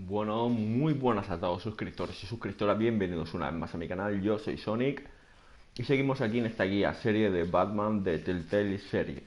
Bueno, muy buenas a todos suscriptores y suscriptoras, bienvenidos una vez más a mi canal, yo soy SONICK y seguimos aquí en esta guía serie de Batman de Telltale series.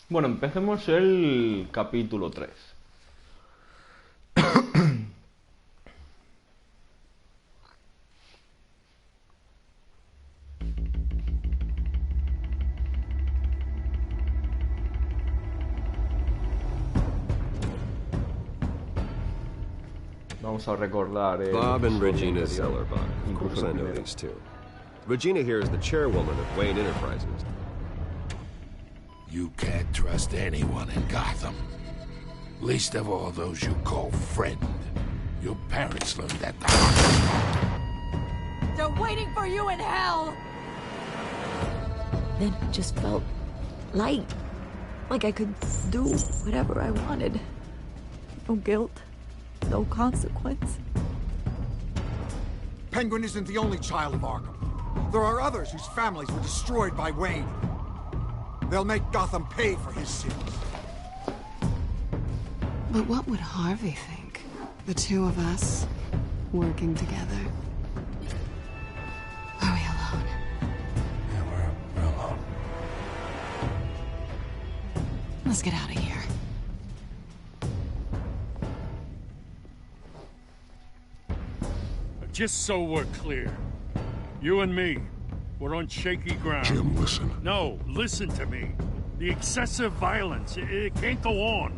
Bueno, empecemos el capítulo 3. Vamos a recordar el Bob and episodio Regina anterior, Sellerbach. Of incluso course I el know primero. these two. Regina here is the chairwoman of Wayne Enterprises. You can't trust anyone in Gotham. Least of all those you call friend. Your parents learned that the hard way. They're waiting for you in hell! Then it just felt light. Like I could do whatever I wanted. No guilt. No consequence. Penguin isn't the only child of Arkham. There are others whose families were destroyed by Wayne. They'll make Gotham pay for his sins. But what would Harvey think? The two of us, working together. Are we alone? Yeah, we're alone. Let's get out of here. Just so we're clear, you and me, we're on shaky ground. Jim, listen. No, listen to me. The excessive violence, it can't go on.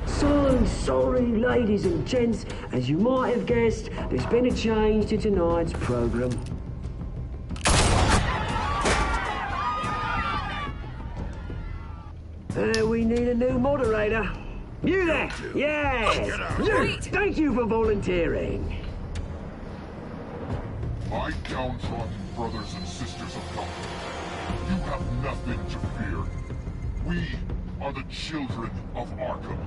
So sorry, ladies and gents. As you might have guessed, there's been a change to tonight's program. We need a new moderator. You there? Yes. You. Thank you for volunteering. My downtrodden brothers and sisters of Gotham, you have nothing to fear. We are the children of Arkham.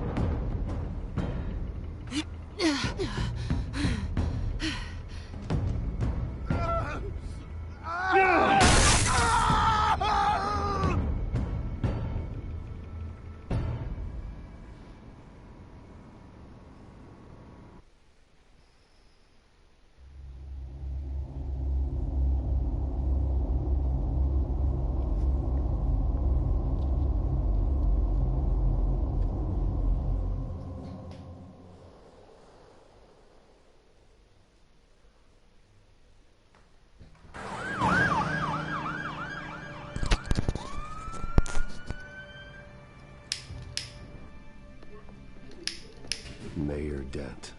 Mayor Dent.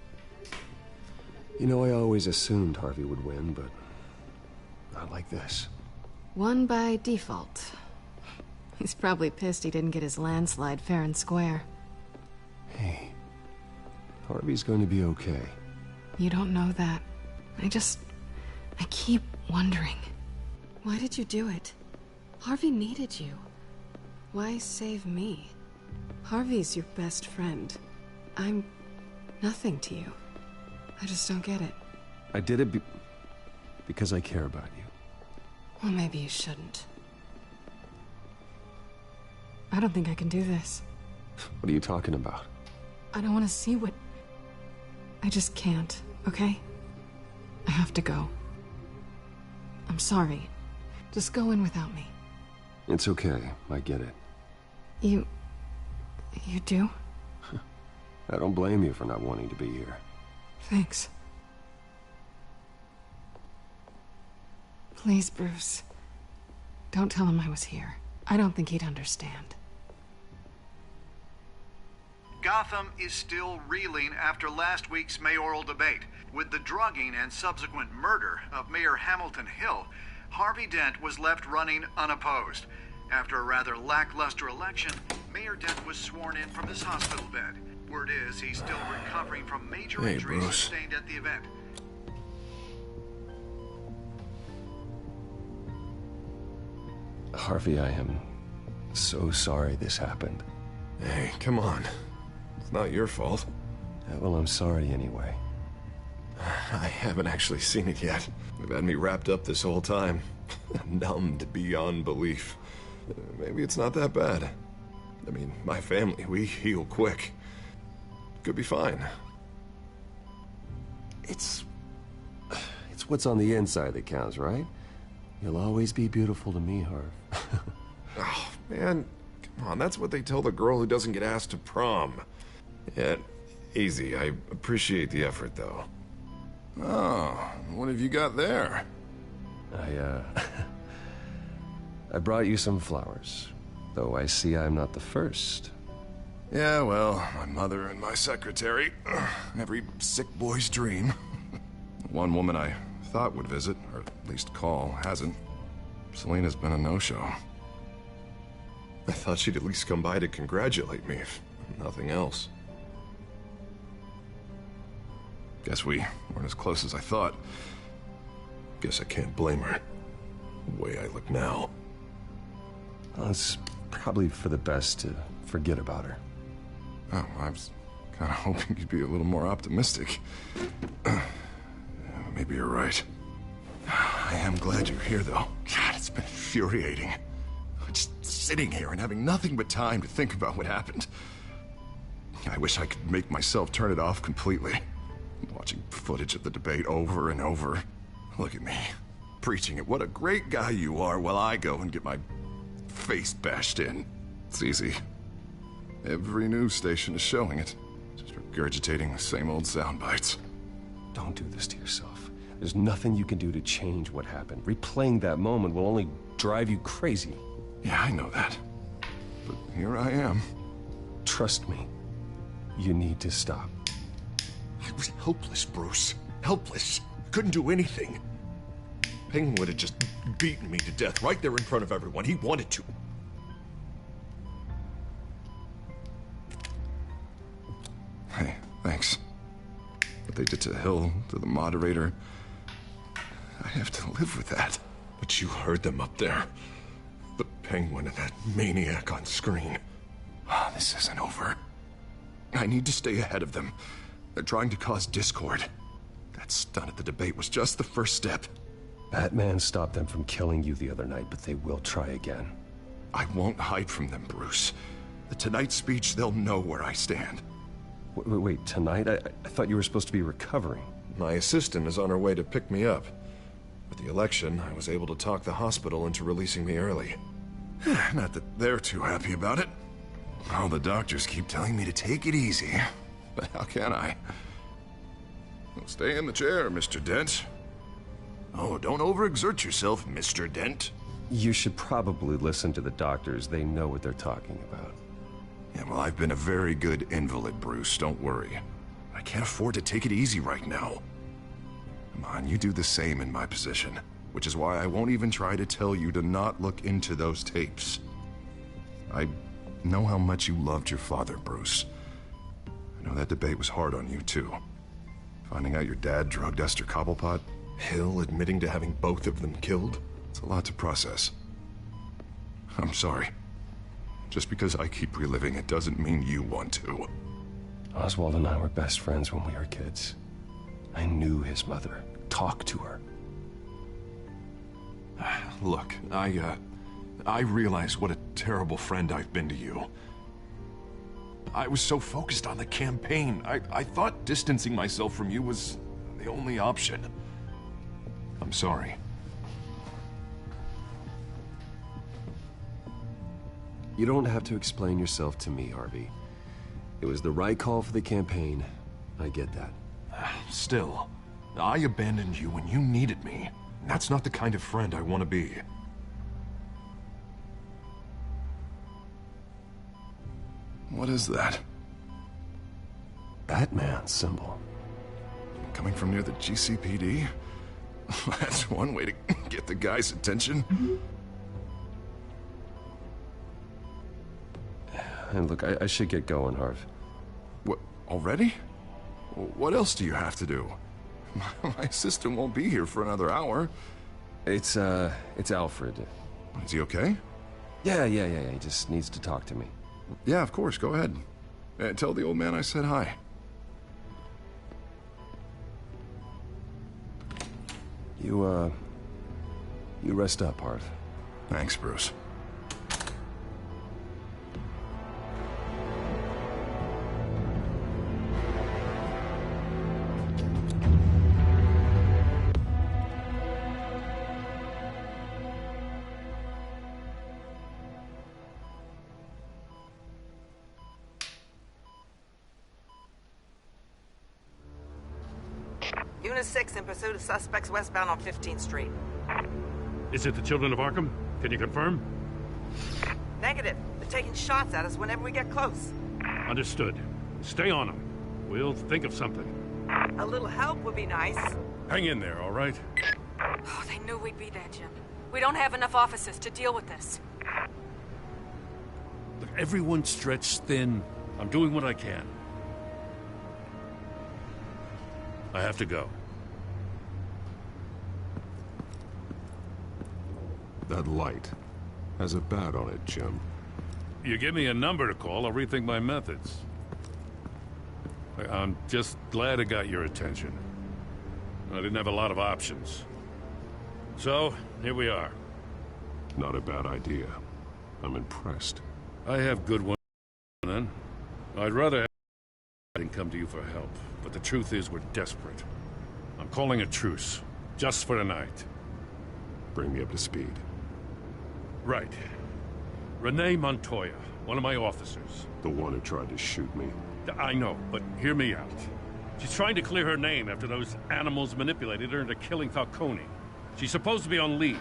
You know, I always assumed Harvey would win, but not like this. Won by default. He's probably pissed he didn't get his landslide fair and square. Hey, Harvey's going to be okay. You don't know that. I keep wondering. Why did you do it? Harvey needed you. Why save me? Harvey's your best friend. I'm nothing to you. I just don't get it. I did it because I care about you. Well, maybe you shouldn't. I don't think I can do this. What are you talking about? I don't want to see what... I just can't, okay? I have to go. I'm sorry. Just go in without me. It's okay. I get it. You do? I don't blame you for not wanting to be here. Thanks. Please, Bruce. Don't tell him I was here. I don't think he'd understand. Gotham is still reeling after last week's mayoral debate. With the drugging and subsequent murder of Mayor Hamilton Hill, Harvey Dent was left running unopposed. After a rather lackluster election, Mayor Dent was sworn in from his hospital bed. Word is he's still recovering from major injuries sustained at the event. Harvey, I am so sorry this happened. Hey, come on. It's not your fault. Well, I'm sorry anyway. I haven't actually seen it yet. They've had me wrapped up this whole time. Numbed beyond belief. Maybe it's not that bad. I mean, my family, we heal quick. Could be fine. It's what's on the inside that counts, right? You'll always be beautiful to me, Harv. Oh, man. Come on, that's what they tell the girl who doesn't get asked to prom. Yeah, easy. I appreciate the effort, though. Oh, what have you got there? I brought you some flowers, though I see I'm not the first. Yeah, well, my mother and my secretary, every sick boy's dream. One woman I thought would visit, or at least call, hasn't. Selena's been a no-show. I thought she'd at least come by to congratulate me, if nothing else. Guess we weren't as close as I thought. Guess I can't blame her. The way I look now. Well, it's probably for the best to forget about her. Oh, I was kind of hoping you'd be a little more optimistic. Maybe you're right. I am glad you're here, though. God, it's been infuriating. Just sitting here and having nothing but time to think about what happened. I wish I could make myself turn it off completely. Watching footage of the debate over and over. Look at me, preaching it. What a great guy you are, while I go and get my face bashed in. It's easy. Every news station is showing it. Just regurgitating the same old sound bites. Don't do this to yourself. There's nothing you can do to change what happened. Replaying that moment will only drive you crazy. Yeah, I know that. But here I am. Trust me. You need to stop. I was helpless, Bruce. Helpless. Couldn't do anything. Penguin would have just beaten me to death right there in front of everyone. He wanted to. Hey, thanks. What they did to Hill, to the moderator, I have to live with that. But you heard them up there. The Penguin and that maniac on screen. Ah, this isn't over. I need to stay ahead of them. They're trying to cause discord. That stunt at the debate was just the first step. Batman stopped them from killing you the other night, but they will try again. I won't hide from them, Bruce. The Tonight speech, they'll know where I stand. Wait, tonight? I thought you were supposed to be recovering. My assistant is on her way to pick me up. With the election, I was able to talk the hospital into releasing me early. Not that they're too happy about it. All the doctors keep telling me to take it easy. But how can I? Well, stay in the chair, Mr. Dent. Oh, don't overexert yourself, Mr. Dent. You should probably listen to the doctors. They know what they're talking about. Yeah, well, I've been a very good invalid, Bruce. Don't worry. I can't afford to take it easy right now. Come on, you do the same in my position. Which is why I won't even try to tell you to not look into those tapes. I know how much you loved your father, Bruce. I know that debate was hard on you, too. Finding out your dad drugged Esther Cobblepot, Hill admitting to having both of them killed, it's a lot to process. I'm sorry. Just because I keep reliving it doesn't mean you want to. Oswald and I were best friends when we were kids. I knew his mother. Talked to her. Look, I realize what a terrible friend I've been to you. I was so focused on the campaign. I thought distancing myself from you was the only option. I'm sorry. You don't have to explain yourself to me, Harvey. It was the right call for the campaign. I get that. Still, I abandoned you when you needed me. That's not the kind of friend I want to be. What is that? Batman symbol. Coming from near the GCPD? That's one way to get the guy's attention. And look, I should get going, Harv. What, already? What else do you have to do? My assistant won't be here for another hour. It's Alfred. Is he okay? Yeah, he just needs to talk to me. Yeah, of course, go ahead. Tell the old man I said hi. You rest up, Harv. Thanks, Bruce. Unit 6 in pursuit of suspects westbound on 15th Street. Is it the children of Arkham? Can you confirm? Negative. They're taking shots at us whenever we get close. Understood. Stay on them. We'll think of something. A little help would be nice. Hang in there, all right? Oh, they knew we'd be there, Jim. We don't have enough officers to deal with this. Look, everyone's stretched thin. I'm doing what I can. I have to go. That light has a bat on it, Jim. You give me a number to call, I'll rethink my methods. I'm just glad it got your attention. I didn't have a lot of options. So, here we are. Not a bad idea. I'm impressed. I have good ones, then. I'd rather have than come to you for help, but the truth is we're desperate. I'm calling a truce, just for tonight. Bring me up to speed. Right. Renee Montoya, one of my officers. The one who tried to shoot me. I know, but hear me out. She's trying to clear her name after those animals manipulated her into killing Falcone. She's supposed to be on leave,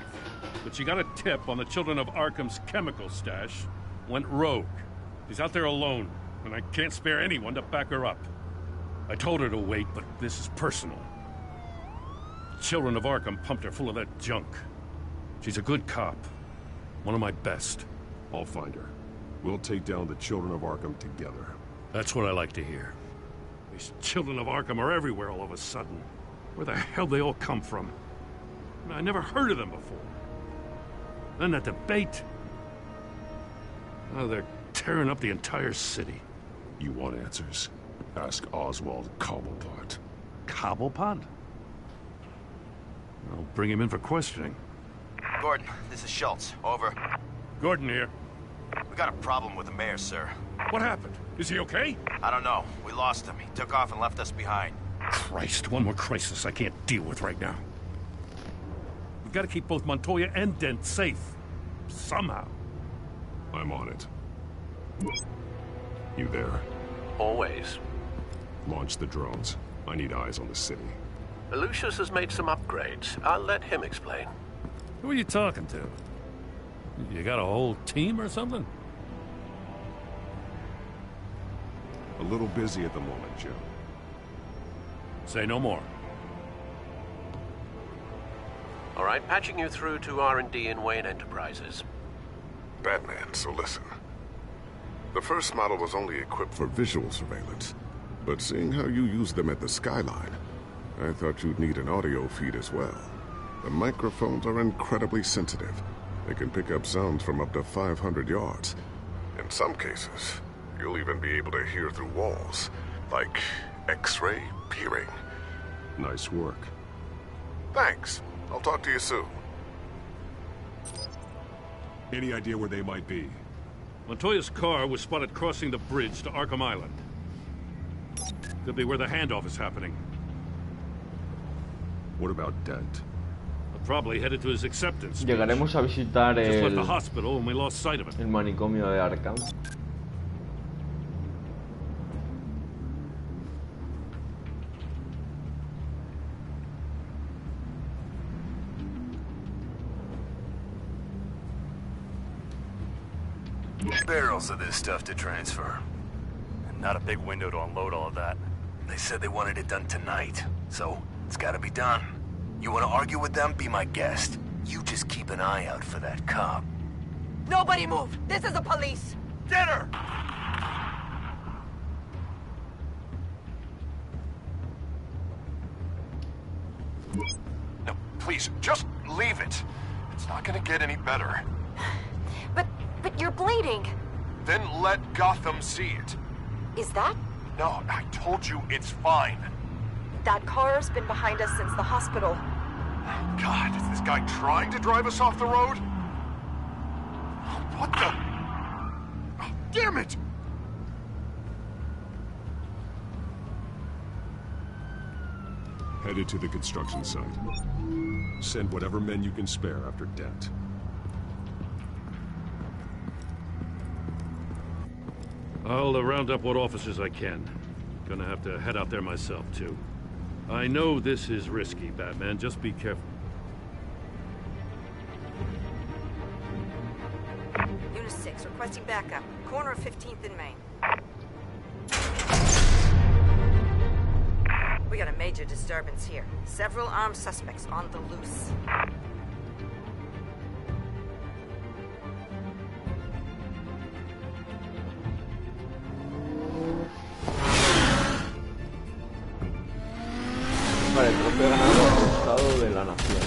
but she got a tip on the children of Arkham's chemical stash, went rogue. She's out there alone, and I can't spare anyone to back her up. I told her to wait, but this is personal. The children of Arkham pumped her full of that junk. She's a good cop. One of my best. I'll find her. We'll take down the children of Arkham together. That's what I like to hear. These children of Arkham are everywhere all of a sudden. Where the hell they all come from? I never heard of them before. Then that debate. Oh, they're tearing up the entire city. You want answers? Ask Oswald Cobblepot. Cobblepot? I'll bring him in for questioning. Gordon, this is Schultz. Over. Gordon here. We got a problem with the mayor, sir. What happened? Is he okay? I don't know. We lost him. He took off and left us behind. Christ, one more crisis I can't deal with right now. We've got to keep both Montoya and Dent safe. Somehow. I'm on it. You there? Always. Launch the drones. I need eyes on the city. Lucius has made some upgrades. I'll let him explain. Who are you talking to? You got a whole team or something? A little busy at the moment, Jim. Say no more. All right, patching you through to R&D in Wayne Enterprises. Batman, so listen. The first model was only equipped for visual surveillance, but seeing how you use them at the skyline, I thought you'd need an audio feed as well. The microphones are incredibly sensitive. They can pick up sounds from up to 500 yards. In some cases, you'll even be able to hear through walls, like X-ray peering. Nice work. Thanks. I'll talk to you soon. Any idea where they might be? Montoya's car was spotted crossing the bridge to Arkham Island. Could be where the handoff is happening. What about Dent? Probably headed to his acceptance speech. Llegaremos a visitar Just left the hospital and we lost sight of it. el manicomio de Arkham. Barrels of this stuff to transfer. And not a big window to unload all of that. They said they wanted it done tonight, so it's gotta be done. You wanna argue with them? Be my guest. You just keep an eye out for that cop. Nobody move! This is the police! Get her! No, please, just leave it. It's not gonna get any better. But you're bleeding. Then let Gotham see it. Is that? No, I told you it's fine. That car's been behind us since the hospital. God, is this guy trying to drive us off the road? What the? Oh, damn it! Headed to the construction site. Send whatever men you can spare after Dent. I'll round up what officers I can. Gonna have to head out there myself, too. I know this is risky, Batman. Just be careful. Unit 6, requesting backup. Corner of 15th and Main. We got a major disturbance here. Several armed suspects on the loose. Vale, trofeo ganado al Estado de la Nación.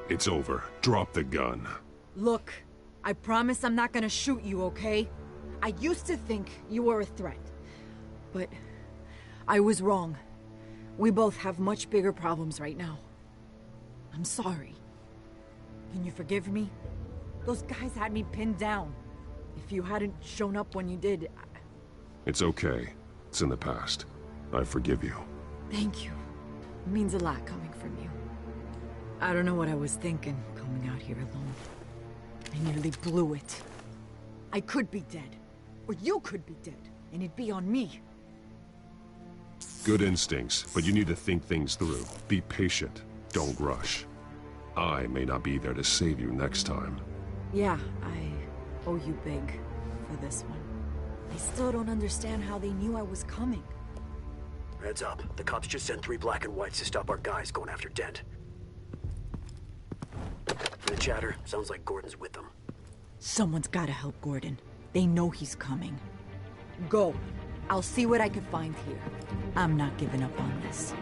It's over. Drop the gun. Look, I promise I'm not gonna shoot you, okay? I used to think you were a threat. But I was wrong. We both have much bigger problems right now. I'm sorry. Can you forgive me? Those guys had me pinned down. If you hadn't shown up when you did... It's okay. It's in the past. I forgive you. Thank you. It means a lot coming from you. I don't know what I was thinking, coming out here alone. I nearly blew it. I could be dead. Or you could be dead. And it'd be on me. Good instincts, but you need to think things through. Be patient. Don't rush. I may not be there to save you next time. Yeah, I owe you big for this one. I still don't understand how they knew I was coming. Heads up. The cops just sent 3 black and whites to stop our guys going after Dent. From the chatter, sounds like Gordon's with them. Someone's gotta help Gordon. They know he's coming. Go. I'll see what I can find here. I'm not giving up on this.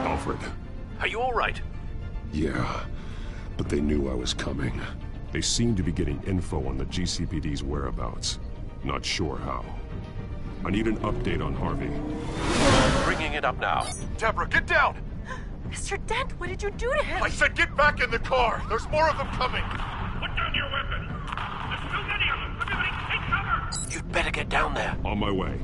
Alfred. Are you all right? Yeah, but they knew I was coming. They seem to be getting info on the GCPD's whereabouts. Not sure how. I need an update on Harvey. Bringing it up now. Deborah, get down! Mr. Dent, what did you do to him? I said get back in the car! There's more of them coming! Put down your weapon! There's too many of them! Everybody take cover! You'd better get down there. On my way.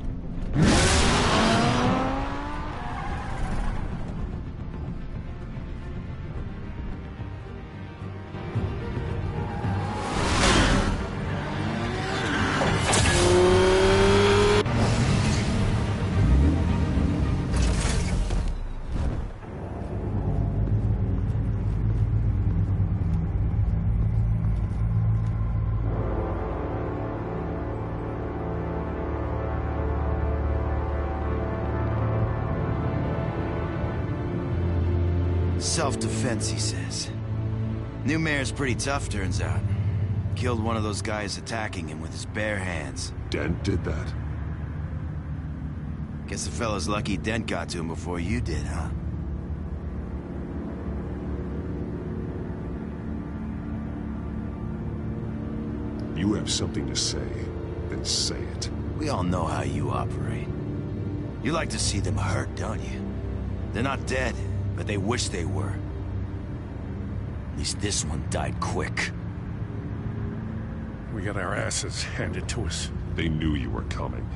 Self-defense, he says. New mayor's pretty tough, turns out. Killed one of those guys attacking him with his bare hands. Dent did that? Guess the fella's lucky Dent got to him before you did, huh? You have something to say, then say it. We all know how you operate. You like to see them hurt, don't you? They're not dead, but they wish they were. At least this one died quick. We got our asses handed to us. They knew you were coming.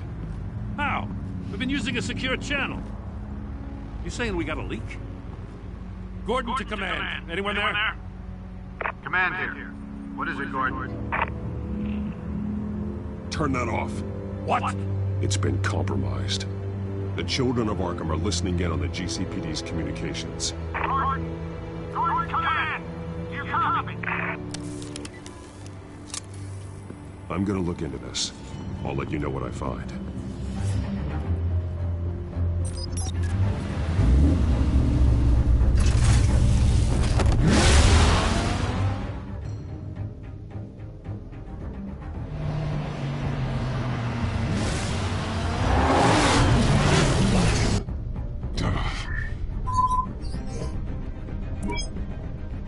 How? We've been using a secure channel. You saying we got a leak? Gordon to command. Anyone there? Command here. What is it, Gordon? Turn that off. What? It's been compromised. The children of Arkham are listening in on the GCPD's communications. Gordon, command! You copy? I'm gonna look into this. I'll let you know what I find.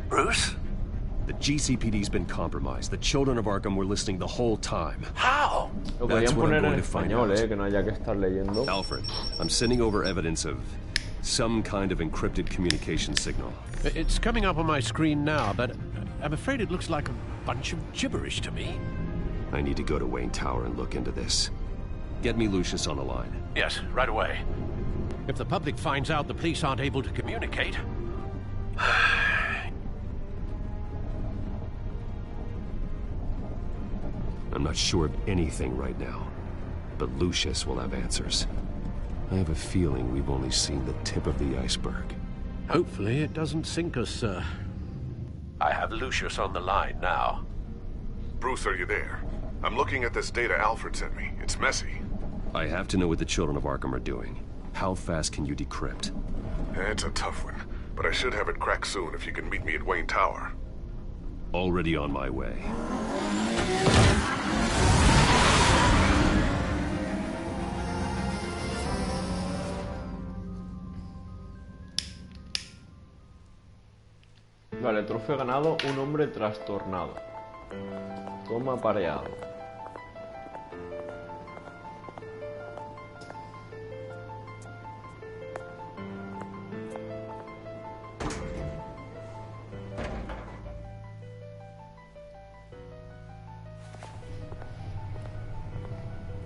Bruce? The GCPD's been compromised. The children of Arkham were listening the whole time. How? Lo That's podrían what I'm poner en going to find out. español, que no haya que estar leyendo. Alfred, I'm sending over evidence of some kind of encrypted communication signal. It's coming up on my screen now, but I'm afraid it looks like a bunch of gibberish to me. I need to go to Wayne Tower and look into this. Get me Lucius on the line. Yes, right away. If the public finds out the police aren't able to communicate... I'm not sure of anything right now, but Lucius will have answers. I have a feeling we've only seen the tip of the iceberg. Hopefully it doesn't sink us, sir. I have Lucius on the line now. Bruce, are you there? I'm looking at this data Alfred sent me. It's messy. I have to know what the children of Arkham are doing. How fast can you decrypt? It's a tough one, but I should have it cracked soon if you can meet me at Wayne Tower. Already on my way. Vale, trofeo ganado, un hombre trastornado. Toma pareado.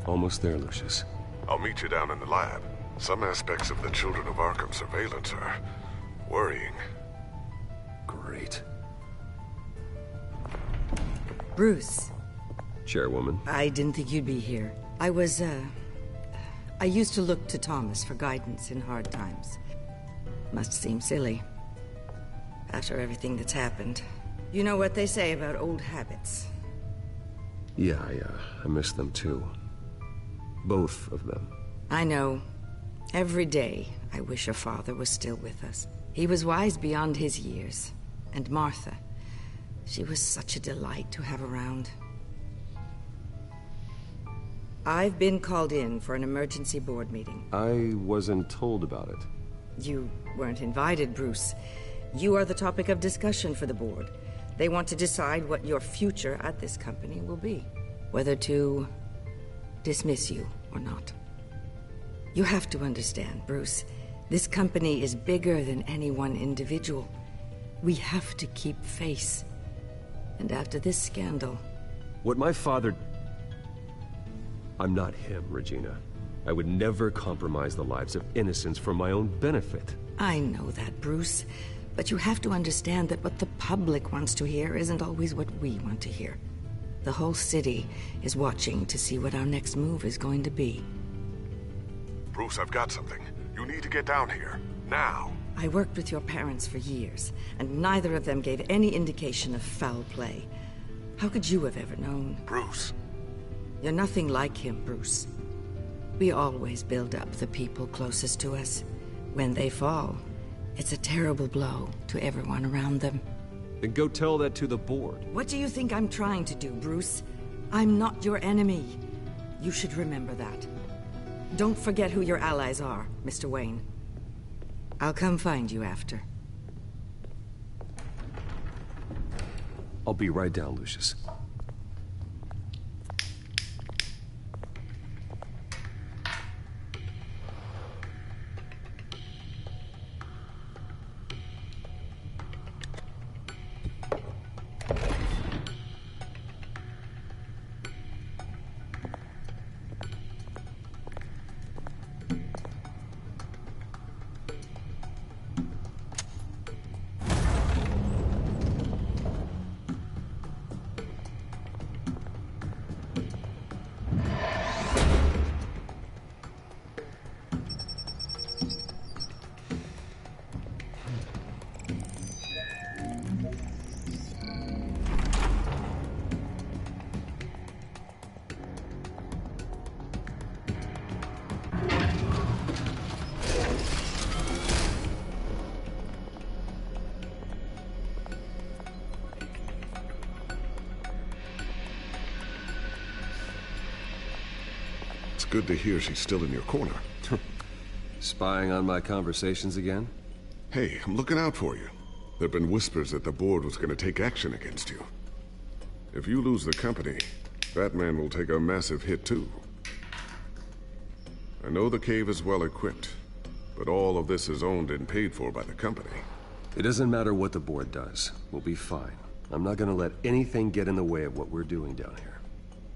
Almost there, Lucius. I'll meet you down in the lab. Some aspects of the Children of Arkham surveillance are worrying. Great. Bruce. Chairwoman. I didn't think you'd be here. I used to look to Thomas for guidance in hard times. Must seem silly. After everything that's happened. You know what they say about old habits. Yeah, I miss them too. Both of them. I know. Every day, I wish your father was still with us. He was wise beyond his years. And Martha, she was such a delight to have around. I've been called in for an emergency board meeting. I wasn't told about it. You weren't invited, Bruce. You are the topic of discussion for the board. They want to decide what your future at this company will be. Whether to dismiss you or not. You have to understand, Bruce. This company is bigger than any one individual. We have to keep face. And after this scandal... What my father... I'm not him, Regina. I would never compromise the lives of innocents for my own benefit. I know that, Bruce. But you have to understand that what the public wants to hear isn't always what we want to hear. The whole city is watching to see what our next move is going to be. Bruce, I've got something. You need to get down here. Now. I worked with your parents for years, and neither of them gave any indication of foul play. How could you have ever known? Bruce. You're nothing like him, Bruce. We always build up the people closest to us. When they fall, it's a terrible blow to everyone around them. Then go tell that to the board. What do you think I'm trying to do, Bruce? I'm not your enemy. You should remember that. Don't forget who your allies are, Mr. Wayne. I'll come find you after. I'll be right down, Lucius. It's good to hear she's still in your corner. Spying on my conversations again? Hey, I'm looking out for you. There have been whispers that the board was going to take action against you. If you lose the company, Batman will take a massive hit too. I know the cave is well equipped, but all of this is owned and paid for by the company. It doesn't matter what the board does. We'll be fine. I'm not gonna let anything get in the way of what we're doing down here.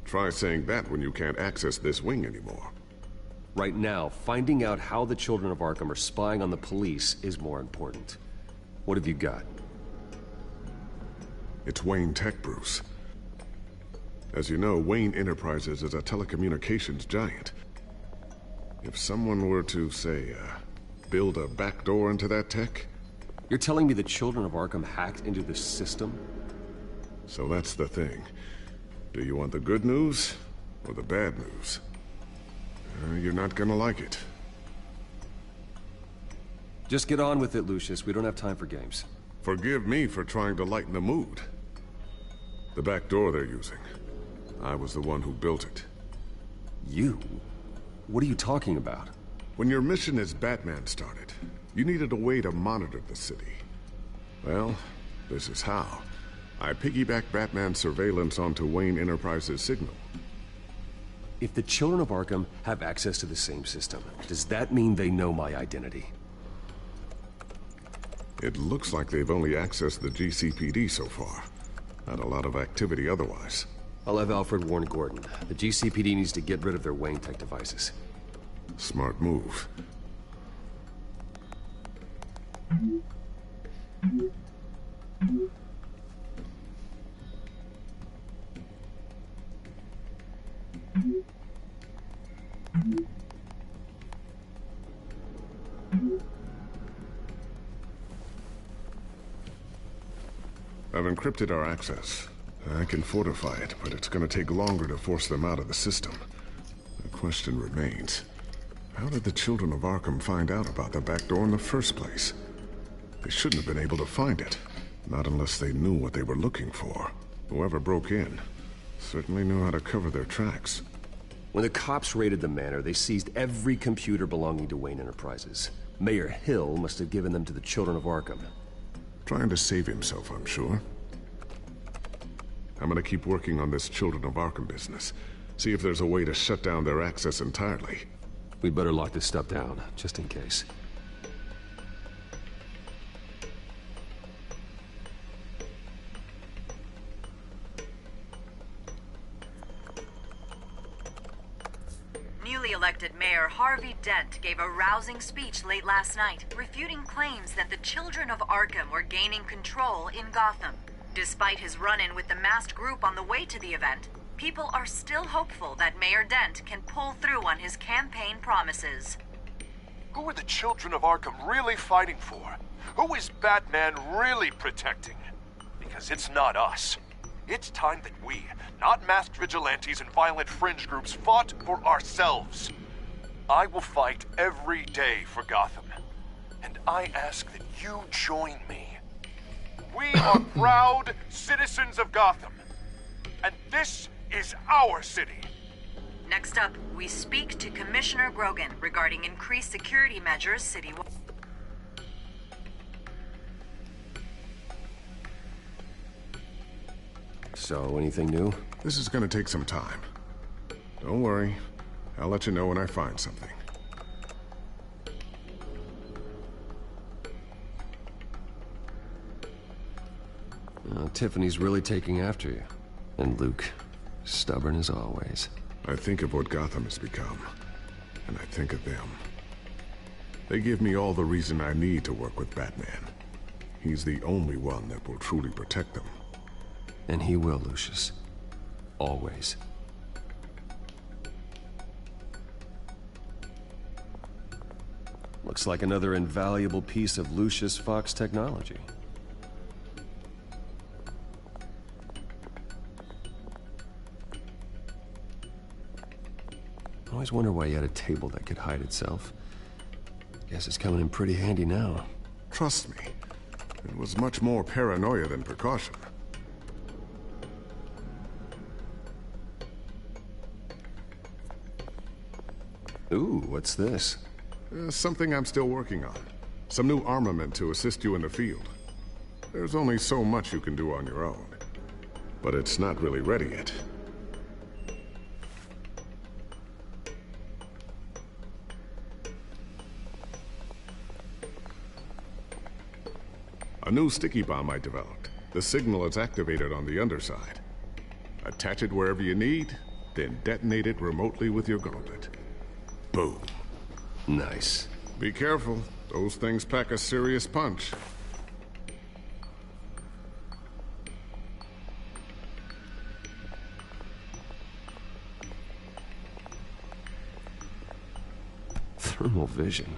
Try saying that when you can't access this wing anymore. Right now, finding out how the children of Arkham are spying on the police is more important. What have you got? It's Wayne Tech, Bruce. As you know, Wayne Enterprises is a telecommunications giant. If someone were to, say, build a backdoor into that tech... You're telling me the children of Arkham hacked into this system? So that's the thing. Do you want the good news or the bad news? You're not gonna like it. Just get on with it, Lucius. We don't have time for games. Forgive me for trying to lighten the mood. The back door they're using. I was the one who built it. You? What are you talking about? When your mission as Batman started, you needed a way to monitor the city. Well, this is how. I piggybacked Batman's surveillance onto Wayne Enterprises' signal. If the children of Arkham have access to the same system, does that mean they know my identity? It looks like they've only accessed the GCPD so far. Not a lot of activity otherwise. I'll have Alfred warn Gordon. The GCPD needs to get rid of their Wayne Tech devices. Smart move. I've encrypted our access. I can fortify it, but it's going to take longer to force them out of the system. The question remains, how did the children of Arkham find out about the back door in the first place? They shouldn't have been able to find it, not unless they knew what they were looking for. Whoever broke in certainly knew how to cover their tracks. When the cops raided the manor, they seized every computer belonging to Wayne Enterprises. Mayor Hill must have given them to the children of Arkham. Trying to save himself, I'm sure. I'm gonna keep working on this Children of Arkham business. See if there's a way to shut down their access entirely. We'd better lock this stuff down, just in case. Newly elected Mayor Harvey Dent gave a rousing speech late last night, refuting claims that the children of Arkham were gaining control in Gotham. Despite his run-in with the masked group on the way to the event, people are still hopeful that Mayor Dent can pull through on his campaign promises. Who are the children of Arkham really fighting for? Who is Batman really protecting? Because it's not us. It's time that we, not masked vigilantes and violent fringe groups, fought for ourselves. I will fight every day for Gotham. And I ask that you join me. We We are proud citizens of Gotham. And this is our city. Next up, we speak to Commissioner Grogan regarding increased security measures citywide. So, anything new? This is gonna take some time. Don't worry. I'll let you know when I find something. Tiffany's really taking after you. And Luke, stubborn as always. I think of what Gotham has become, and I think of them. They give me all the reason I need to work with Batman. He's the only one that will truly protect them. And he will, Lucius. Always. Looks like another invaluable piece of Lucius Fox technology. I always wonder why you had a table that could hide itself. Guess it's coming in pretty handy now. Trust me, it was much more paranoia than precaution. Ooh, what's this? Something I'm still working on. Some new armament to assist you in the field. There's only so much you can do on your own. But it's not really ready yet. A new sticky bomb I developed. The signal is activated on the underside. Attach it wherever you need, then detonate it remotely with your gauntlet. Boom. Nice. Be careful. Those things pack a serious punch. Thermal vision.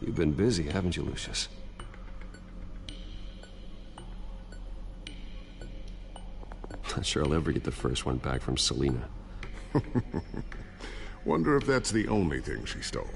You've been busy, haven't you, Lucius? Not sure I'll ever get the first one back from Selina. Wonder if that's the only thing she stole.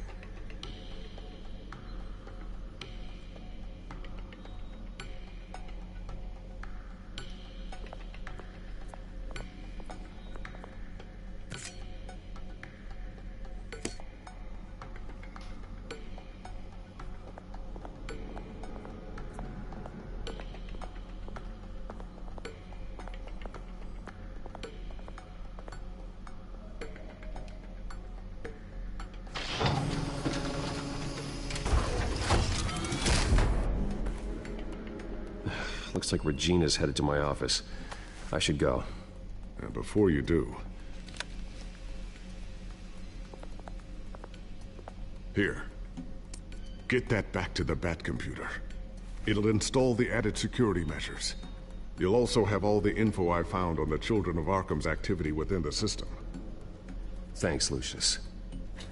Looks like Regina's headed to my office. I should go. And before you do... Here. Get that back to the Bat computer. It'll install the added security measures. You'll also have all the info I found on the Children of Arkham's activity within the system. Thanks, Lucius.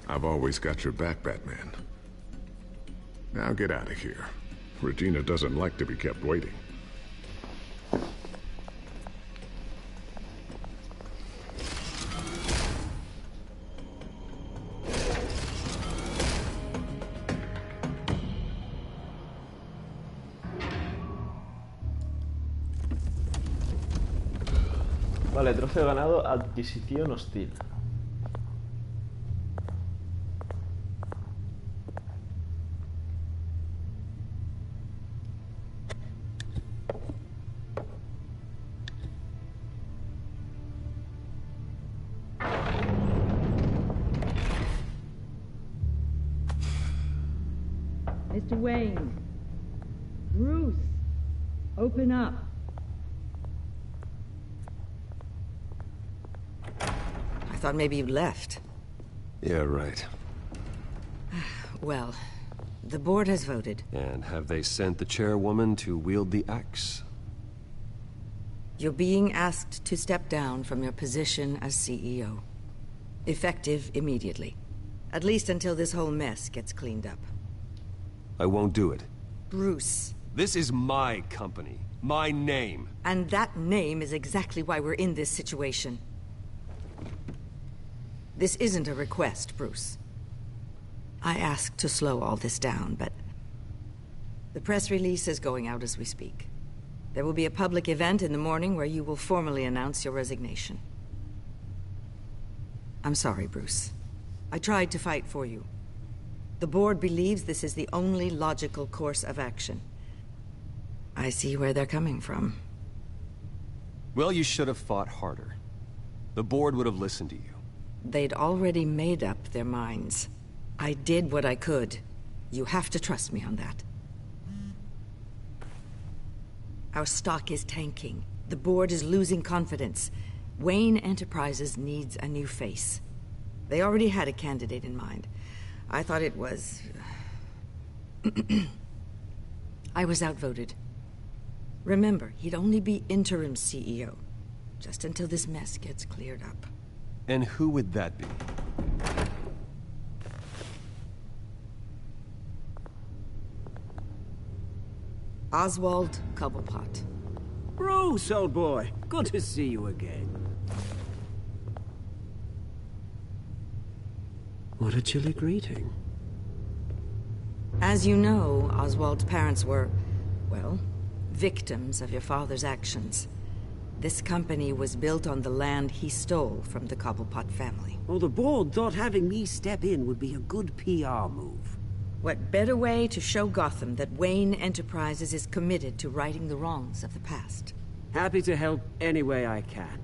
I've always got your back, Batman. Now get out of here. Regina doesn't like to be kept waiting. Vale, trofeo ganado, adquisición hostil. Mr. Wayne. Bruce. Open up. I thought maybe you'd left. Yeah, right. Well, the board has voted. And have they sent the chairwoman to wield the axe? You're being asked to step down from your position as CEO. Effective immediately. At least until this whole mess gets cleaned up. I won't do it. Bruce. This is my company. My name. And that name is exactly why we're in this situation. This isn't a request, Bruce. I asked to slow all this down, but... the press release is going out as we speak. There will be a public event in the morning where you will formally announce your resignation. I'm sorry, Bruce. I tried to fight for you. The board believes this is the only logical course of action. I see where they're coming from. Well, you should have fought harder. The board would have listened to you. They'd already made up their minds. I did what I could. You have to trust me on that. Our stock is tanking. The board is losing confidence. Wayne Enterprises needs a new face. They already had a candidate in mind. I thought it was... I was outvoted. Remember, he'd only be interim CEO, just until this mess gets cleared up. And who would that be? Oswald Cobblepot. Bruce, old boy. Good to see you again. What a chilly greeting. As you know, Oswald's parents were, well, victims of your father's actions. This company was built on the land he stole from the Cobblepot family. Well, the board thought having me step in would be a good PR move. What better way to show Gotham that Wayne Enterprises is committed to righting the wrongs of the past? Happy to help any way I can.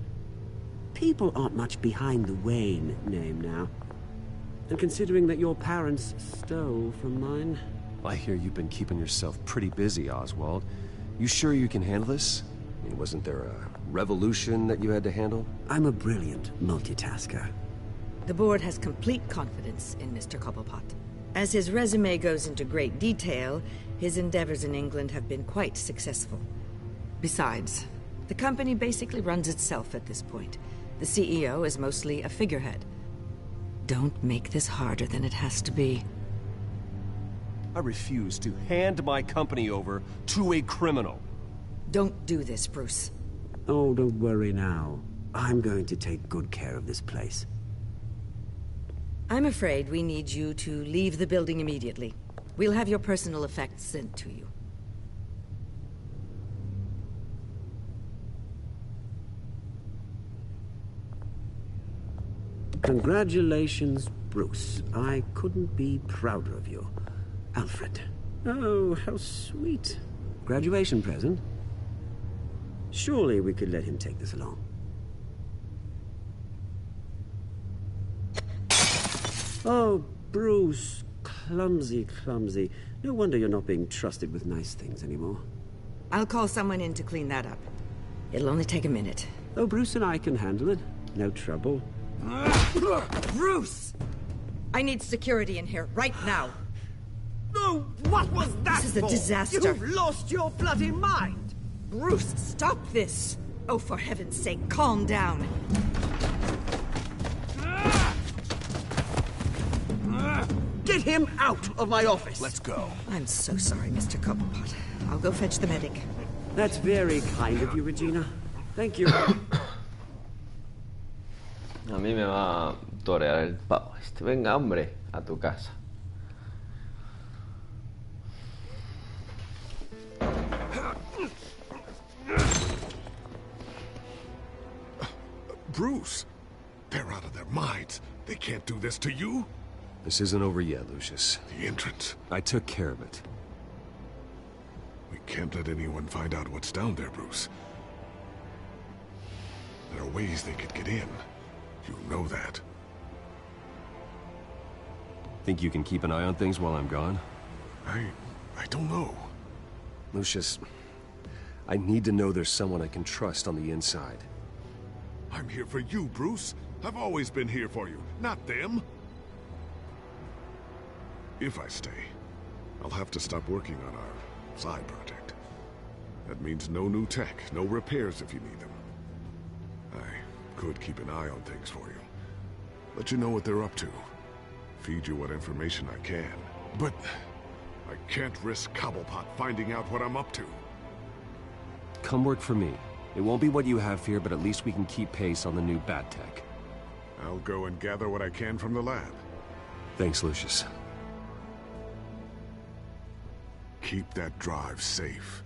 People aren't much behind the Wayne name now. And considering that your parents stole from mine... I hear you've been keeping yourself pretty busy, Oswald. You sure you can handle this? I mean, wasn't there a revolution that you had to handle? I'm a brilliant multitasker. The board has complete confidence in Mr. Cobblepot. As his resume goes into great detail, his endeavors in England have been quite successful. Besides, the company basically runs itself at this point. The CEO is mostly a figurehead. Don't make this harder than it has to be. I refuse to hand my company over to a criminal. Don't do this, Bruce. Oh, don't worry now. I'm going to take good care of this place. I'm afraid we need you to leave the building immediately. We'll have your personal effects sent to you. Congratulations, Bruce. I couldn't be prouder of you. Alfred. Oh, how sweet. Graduation present? Surely we could let him take this along. Oh, Bruce. Clumsy, clumsy. No wonder you're not being trusted with nice things anymore. I'll call someone in to clean that up. It'll only take a minute. Oh, Bruce and I can handle it. No trouble. Bruce! I need security in here, right now. No, what was that This is a for? disaster. You've lost your bloody mind! Bruce, stop this! Oh, for heaven's sake, calm down. Get him out of my office! Let's go. I'm so sorry, Mr. Cobblepot. I'll go fetch the medic. That's very kind of you, Regina. Thank you. A mí me va a torear el pavo este. Venga, hombre, a tu casa. Bruce, they're out of their minds. They can't do this to you. This isn't over yet, Lucius. The entrance. I took care of it. We can't let anyone find out what's down there, Bruce. There are ways they could get in. You know that. Think you can keep an eye on things while I'm gone? I don't know. Lucius, I need to know there's someone I can trust on the inside. I'm here for you, Bruce. I've always been here for you, not them. If I stay, I'll have to stop working on our side project. That means no new tech, no repairs if you need them. I could keep an eye on things for you. Let you know what they're up to. Feed you what information I can. But I can't risk Cobblepot finding out what I'm up to. Come work for me. It won't be what you have here, but at least we can keep pace on the new bat tech. I'll go and gather what I can from the lab. Thanks, Lucius. Keep that drive safe.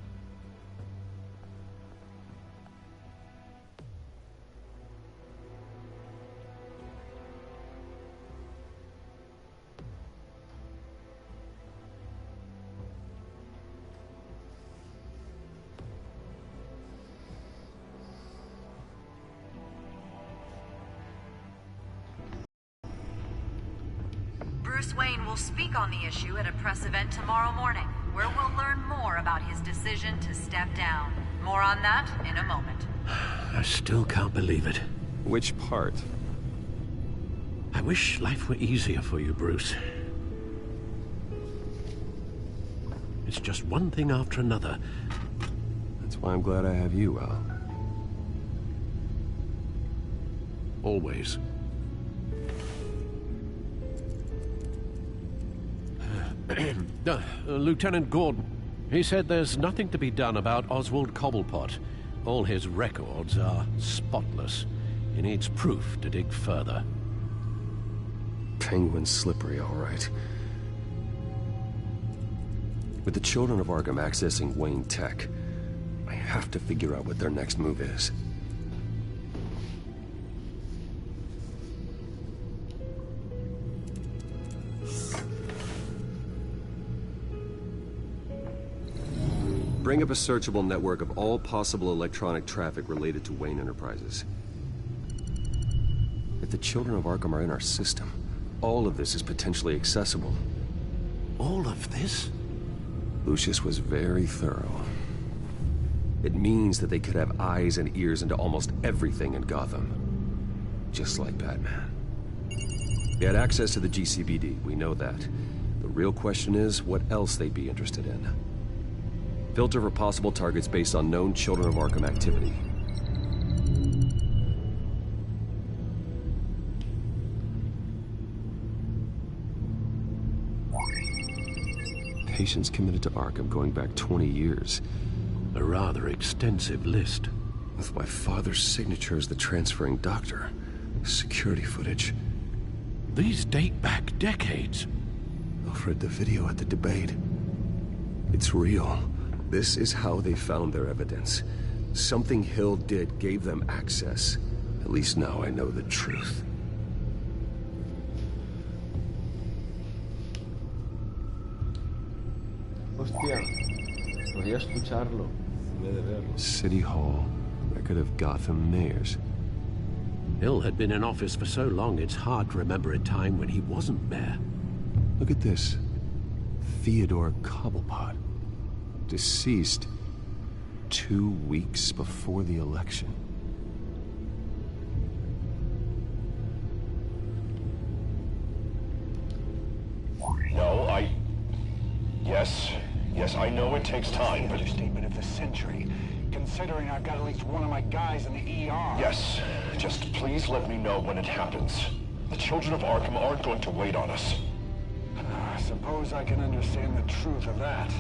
Bruce Wayne will speak on the issue at a press event tomorrow morning, where we'll learn more about his decision to step down. More on that in a moment. I still can't believe it. Which part? I wish life were easier for you, Bruce. It's just one thing after another. That's why I'm glad I have you, Al. Always. Lieutenant Gordon. He said there's nothing to be done about Oswald Cobblepot. All his records are spotless. He needs proof to dig further. Penguin's slippery, all right. With the children of Arkham accessing Wayne Tech, I have to figure out what their next move is. Bring up a searchable network of all possible electronic traffic related to Wayne Enterprises. If the children of Arkham are in our system, all of this is potentially accessible. All of this? Lucius was very thorough. It means that they could have eyes and ears into almost everything in Gotham. Just like Batman. They had access to the GCPD, we know that. The real question is, what else they'd be interested in. Filter for possible targets based on known Children of Arkham activity. Patients committed to Arkham going back 20 years. A rather extensive list. With my father's signature as the transferring doctor. Security footage. These date back decades. Alfred, the video at the debate. It's real. This is how they found their evidence. Something Hill did gave them access. At least now I know the truth. Hostia, podía escucharlo en vez de verlo. City Hall, record of Gotham mayors. Hill had been in office for so long, it's hard to remember a time when he wasn't mayor. Look at this. Theodore Cobblepot. Deceased 2 weeks before the election. No, Yes, I know it takes time, but... Understatement of the century, considering I've got at least one of my guys in the ER. Yes, just please let me know when it happens. The children of Arkham aren't going to wait on us. I suppose I can understand the truth of that.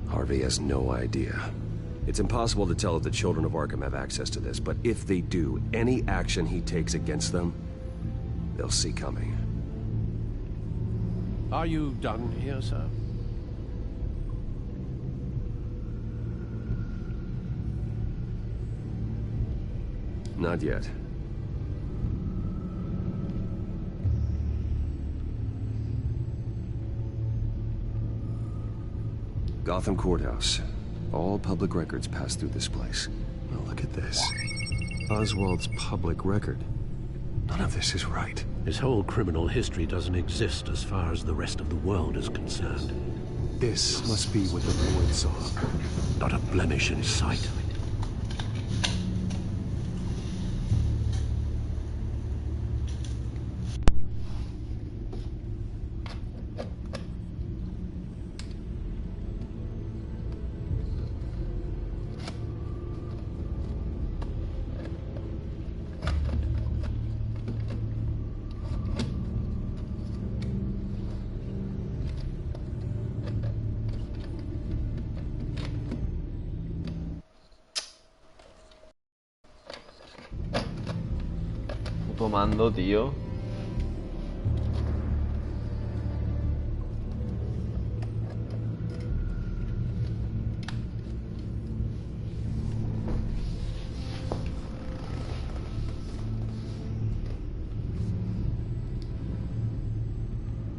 Harvey has no idea. It's impossible to tell if the children of Arkham have access to this, but if they do, any action he takes against them, they'll see coming. Are you done here, sir? Not yet. Gotham Courthouse. All public records pass through this place. Now look at this. Oswald's public record. None of this is right. His whole criminal history doesn't exist as far as the rest of the world is concerned. This must be what the Boyd saw. Not a blemish in sight. Mando, tío.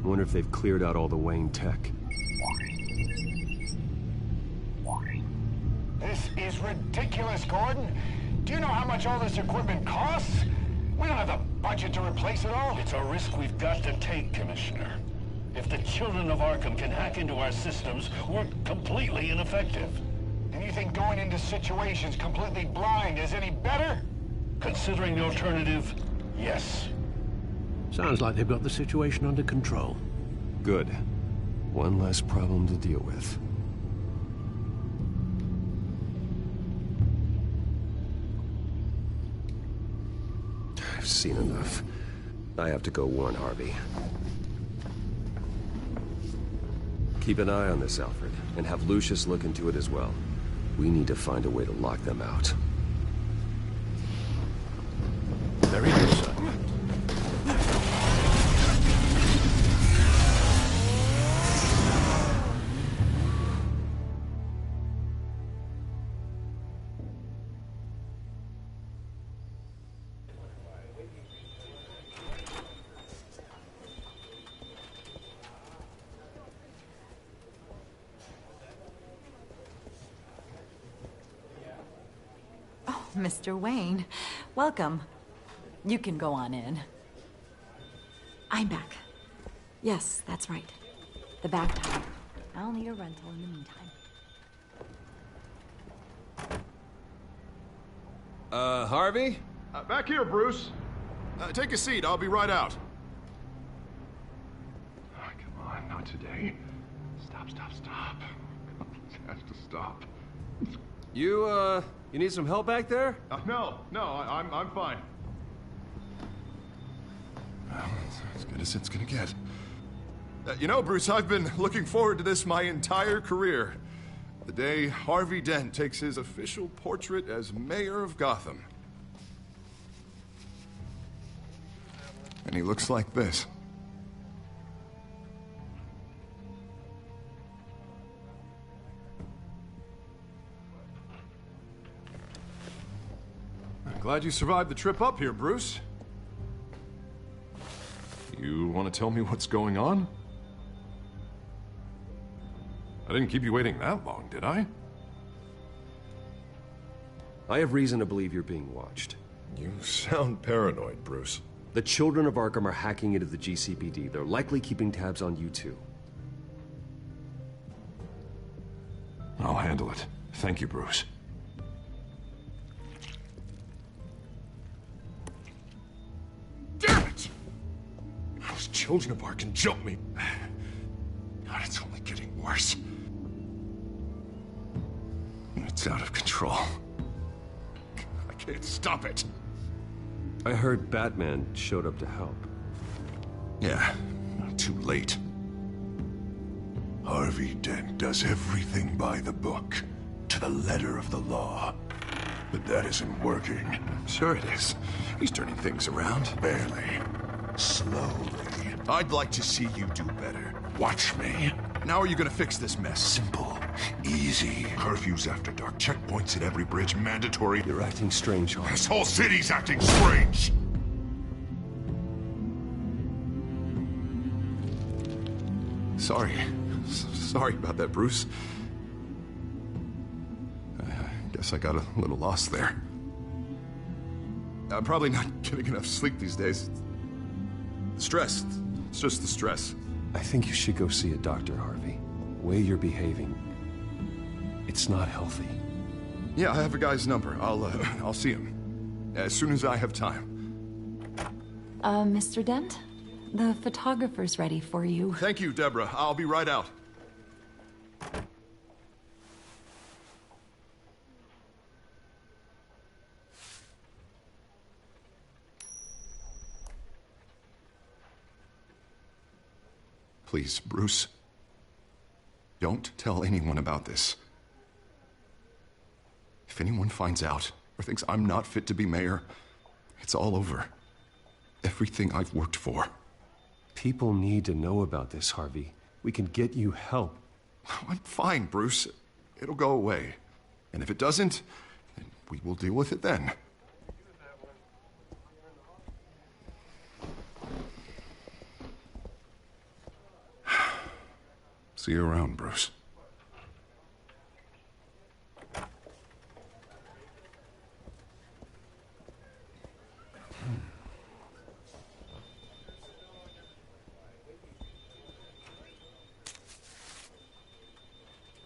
I wonder if they've cleared out all the Wayne tech. This is ridiculous, Gordon. Do you know how much all this equipment costs? We don't have the budget to replace it all. It's a risk we've got to take, Commissioner. If the children of Arkham can hack into our systems, we're completely ineffective. And you think going into situations completely blind is any better? Considering the alternative, yes. Sounds like they've got the situation under control. Good. One less problem to deal with. I've seen enough. I have to go warn Harvey. Keep an eye on this, Alfred, and have Lucius look into it as well. We need to find a way to lock them out. Very good, sir. Mr. Wayne, welcome. You can go on in. I'm back. Yes, that's right. The back tire. I'll need a rental in the meantime. Harvey? Back here, Bruce. Take a seat. I'll be right out. Oh, come on, not today. Stop. It has to stop. You need some help back there? No, I'm fine. Well, as good as it's gonna get. You know, Bruce, I've been looking forward to this my entire career. The day Harvey Dent takes his official portrait as mayor of Gotham. And he looks like this. I'm glad you survived the trip up here, Bruce. You want to tell me what's going on? I didn't keep you waiting that long, did I? I have reason to believe you're being watched. You sound paranoid, Bruce. The children of Arkham are hacking into the GCPD. They're likely keeping tabs on you too. I'll handle it. Thank you, Bruce. Damn it! Those children of Arkham jumped me. God, it's only getting worse. It's out of control. I can't stop it. I heard Batman showed up to help. Yeah, too late. Harvey Dent does everything by the book, to the letter of the law. But that isn't working. Sure it is. He's turning things around. Barely. Slowly. I'd like to see you do better. Watch me. Now are you gonna fix this mess? Simple. Easy. Curfews after dark. Checkpoints at every bridge. Mandatory. You're acting strange, Harvey. This whole city's acting strange. Sorry about that, Bruce. I guess I got a little lost there. I'm probably not getting enough sleep these days. Stress. It's just the stress. I think you should go see a doctor, Harvey. The way you're behaving, it's not healthy. Yeah, I have a guy's number. I'll see him as soon as I have time. Mr. Dent? The photographer's ready for you. Thank you, Deborah. I'll be right out. Please, Bruce. Don't tell anyone about this. If anyone finds out or thinks I'm not fit to be mayor, it's all over. Everything I've worked for. People need to know about this, Harvey. We can get you help. I'm fine, Bruce. It'll go away. And if it doesn't, then we will deal with it then. See you around, Bruce.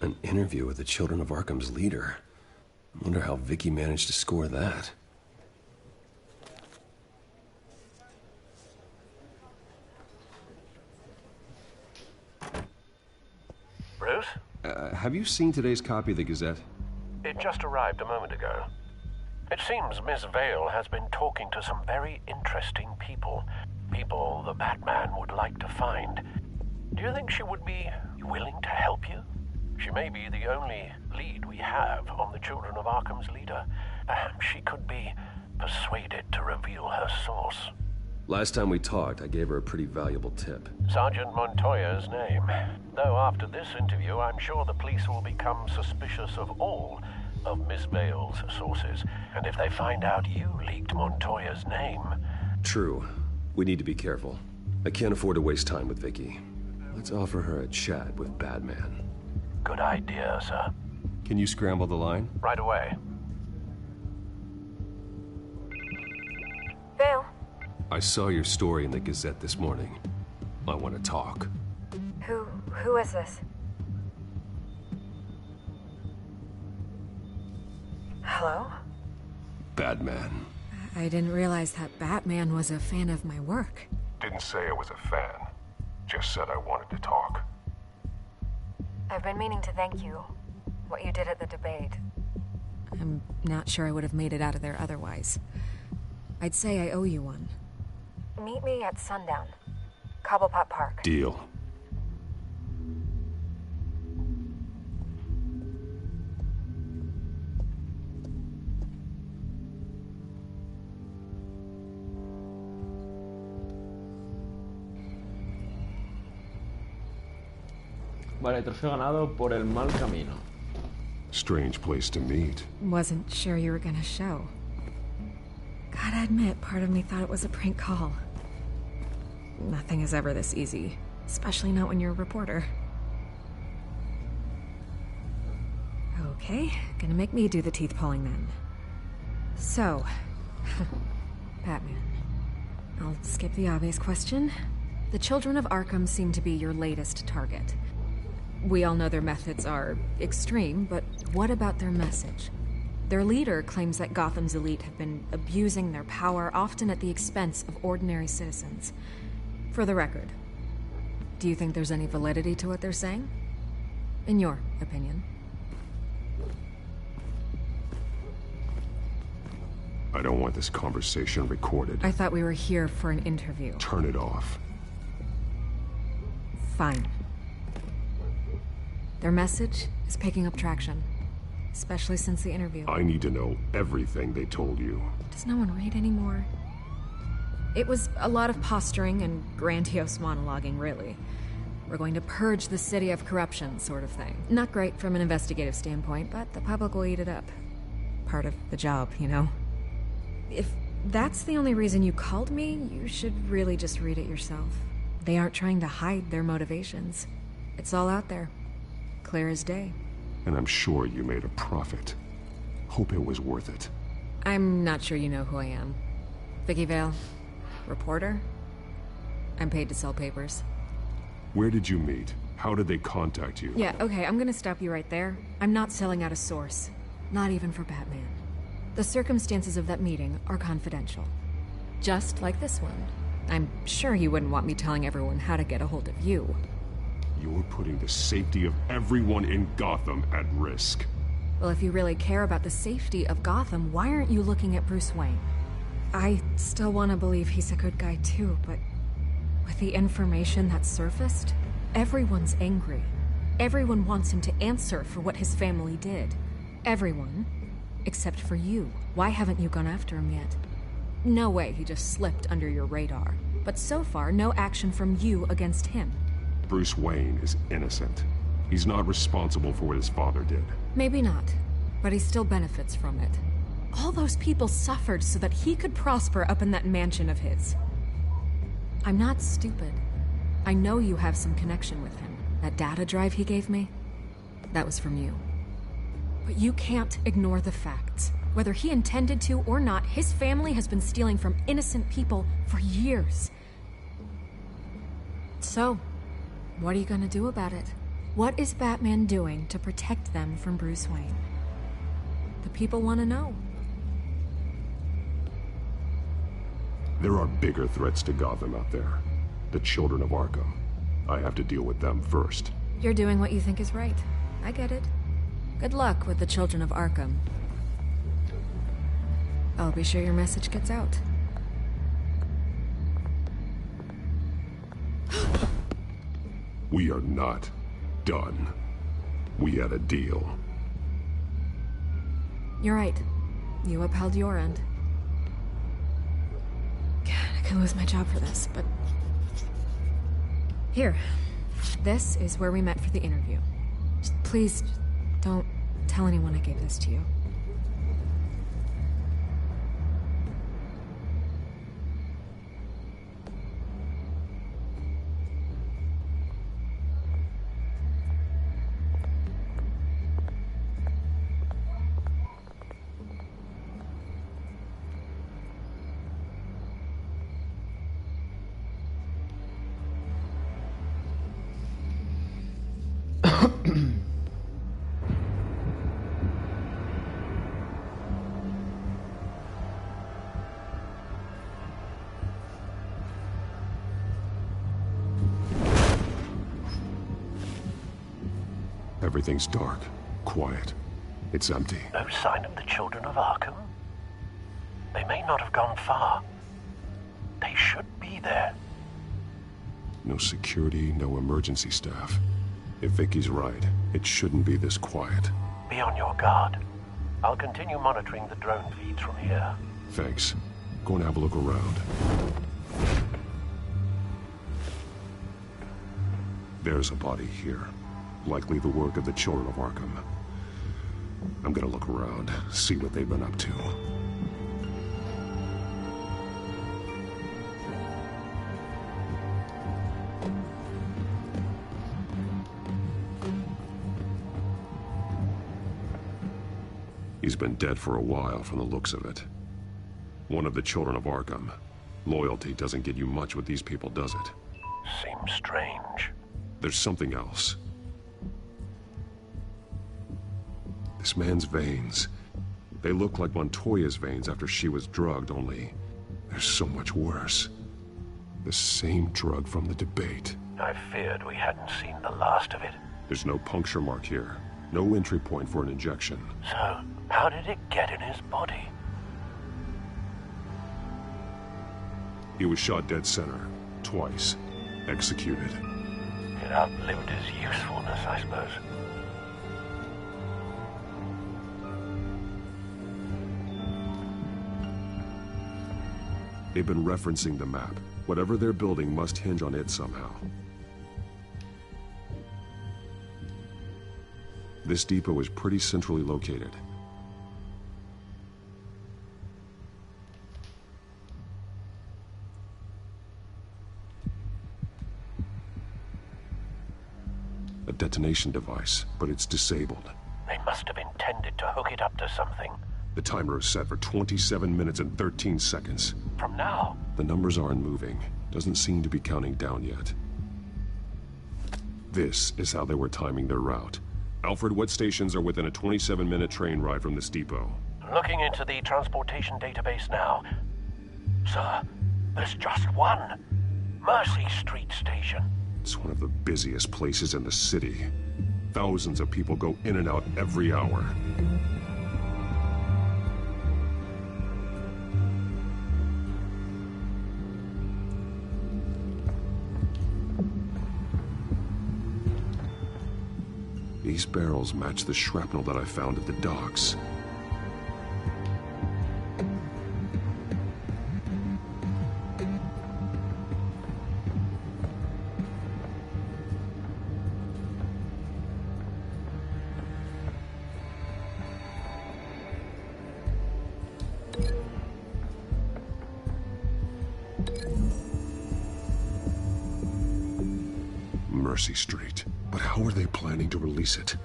An interview with the Children of Arkham's leader. I wonder how Vicky managed to score that. Bruce? Have you seen today's copy of the Gazette? It just arrived a moment ago. It seems Miss Vale has been talking to some very interesting people. People the Batman would like to find. Do you think she would be willing to help you? She may be the only lead we have on the Children of Arkham's leader. Perhaps she could be persuaded to reveal her source. Last time we talked, I gave her a pretty valuable tip. Sergeant Montoya's name. Though after this interview, I'm sure the police will become suspicious of all of Miss Vale's sources. And if they find out you leaked Montoya's name... True. We need to be careful. I can't afford to waste time with Vicky. Let's offer her a chat with Batman. Good idea, sir. Can you scramble the line? Right away. Vale? I saw your story in the Gazette this morning. I want to talk. Who is this? Hello? Batman. I didn't realize that Batman was a fan of my work. Didn't say I was a fan. Just said I wanted to talk. I've been meaning to thank you. What you did at the debate. I'm not sure I would have made it out of there otherwise. I'd say I owe you one. Meet me at sundown. Cobblepot Park. Deal. Vale, trofeo ganado por el mal camino. Strange place to meet. Wasn't sure you were gonna show. Gotta admit, part of me thought it was a prank call. Nothing is ever this easy, especially not when you're a reporter. Okay, gonna make me do the teeth pulling then. So, Batman. I'll skip the obvious question. The Children of Arkham seem to be your latest target. We all know their methods are extreme, but what about their message? Their leader claims that Gotham's elite have been abusing their power, often at the expense of ordinary citizens. For the record, do you think there's any validity to what they're saying? In your opinion? I don't want this conversation recorded. I thought we were here for an interview. Turn it off. Fine. Their message is picking up traction, especially since the interview. I need to know everything they told you. Does no one read anymore? It was a lot of posturing and grandiose monologuing, really. We're going to purge the city of corruption, sort of thing. Not great from an investigative standpoint, but the public will eat it up. Part of the job, you know? If that's the only reason you called me, you should really just read it yourself. They aren't trying to hide their motivations. It's all out there. Clear as day. And I'm sure you made a profit. Hope it was worth it. I'm not sure you know who I am. Vicky Vale. Reporter. I'm paid to sell papers. Where did you meet? How did they contact you? Yeah, okay, I'm gonna stop you right there. I'm not selling out a source. Not even for Batman. The circumstances of that meeting are confidential. Just like this one. I'm sure you wouldn't want me telling everyone how to get a hold of you. You're putting the safety of everyone in Gotham at risk. Well, if you really care about the safety of Gotham, why aren't you looking at Bruce Wayne? I still want to believe he's a good guy too, but with the information that surfaced, everyone's angry. Everyone wants him to answer for what his family did. Everyone, except for you. Why haven't you gone after him yet? No way he just slipped under your radar. But so far, no action from you against him. Bruce Wayne is innocent. He's not responsible for what his father did. Maybe not, but he still benefits from it. All those people suffered so that he could prosper up in that mansion of his. I'm not stupid. I know you have some connection with him. That data drive he gave me, that was from you. But you can't ignore the facts. Whether he intended to or not, his family has been stealing from innocent people for years. So, what are you gonna do about it? What is Batman doing to protect them from Bruce Wayne? The people want to know. There are bigger threats to Gotham out there. The children of Arkham. I have to deal with them first. You're doing what you think is right. I get it. Good luck with the children of Arkham. I'll be sure your message gets out. We are not done. We had a deal. You're right. You upheld your end. God, I could lose my job for this, but... Here. This is where we met for the interview. Please, don't tell anyone I gave this to you. Everything's dark, quiet. It's empty. No sign of the children of Arkham? They may not have gone far. They should be there. No security, no emergency staff. If Vicky's right, it shouldn't be this quiet. Be on your guard. I'll continue monitoring the drone feeds from here. Thanks. Go and have a look around. There's a body here. Likely the work of the children of Arkham. I'm gonna look around, see what they've been up to. He's been dead for a while from the looks of it. One of the children of Arkham. Loyalty doesn't get you much with these people, does it? Seems strange. There's something else. This man's veins. They look like Montoya's veins after she was drugged, only they're so much worse. The same drug from the debate. I feared we hadn't seen the last of it. There's no puncture mark here. No entry point for an injection. So, how did it get in his body? He was shot dead center. Twice. Executed. It outlived his usefulness, I suppose. They've been referencing the map. Whatever they're building must hinge on it somehow. This depot is pretty centrally located. A detonation device, but it's disabled. They must have intended to hook it up to something. The timer is set for 27 minutes and 13 seconds. From now? The numbers aren't moving. Doesn't seem to be counting down yet. This is how they were timing their route. Alfred, what stations are within a 27-minute train ride from this depot? Looking into the transportation database now. Sir, there's just one. Mercy Street Station. It's one of the busiest places in the city. Thousands of people go in and out every hour. These barrels match the shrapnel that I found at the docks. Mercy Street. But how are they planning to release it?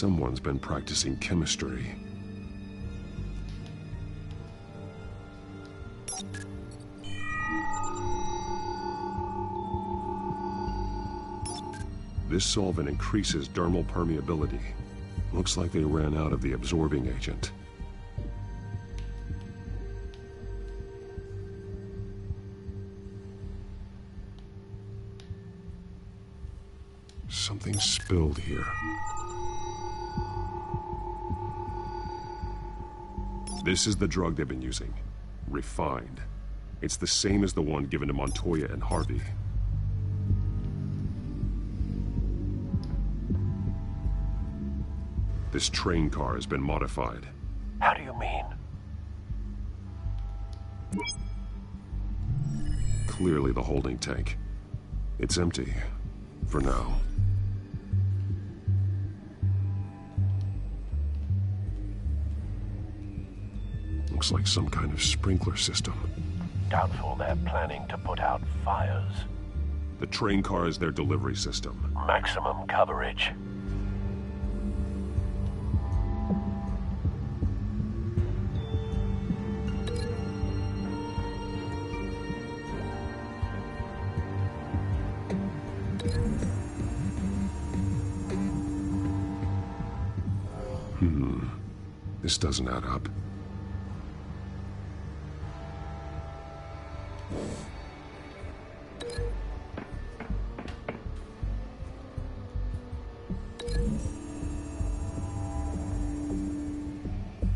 Someone's been practicing chemistry. This solvent increases dermal permeability. Looks like they ran out of the absorbing agent. Something spilled here. This is the drug they've been using. Refined. It's the same as the one given to Montoya and Harvey. This train car has been modified. How do you mean? Clearly the holding tank. It's empty. For now. Looks like some kind of sprinkler system. Doubtful they're planning to put out fires. The train car is their delivery system. Maximum coverage. This doesn't add up.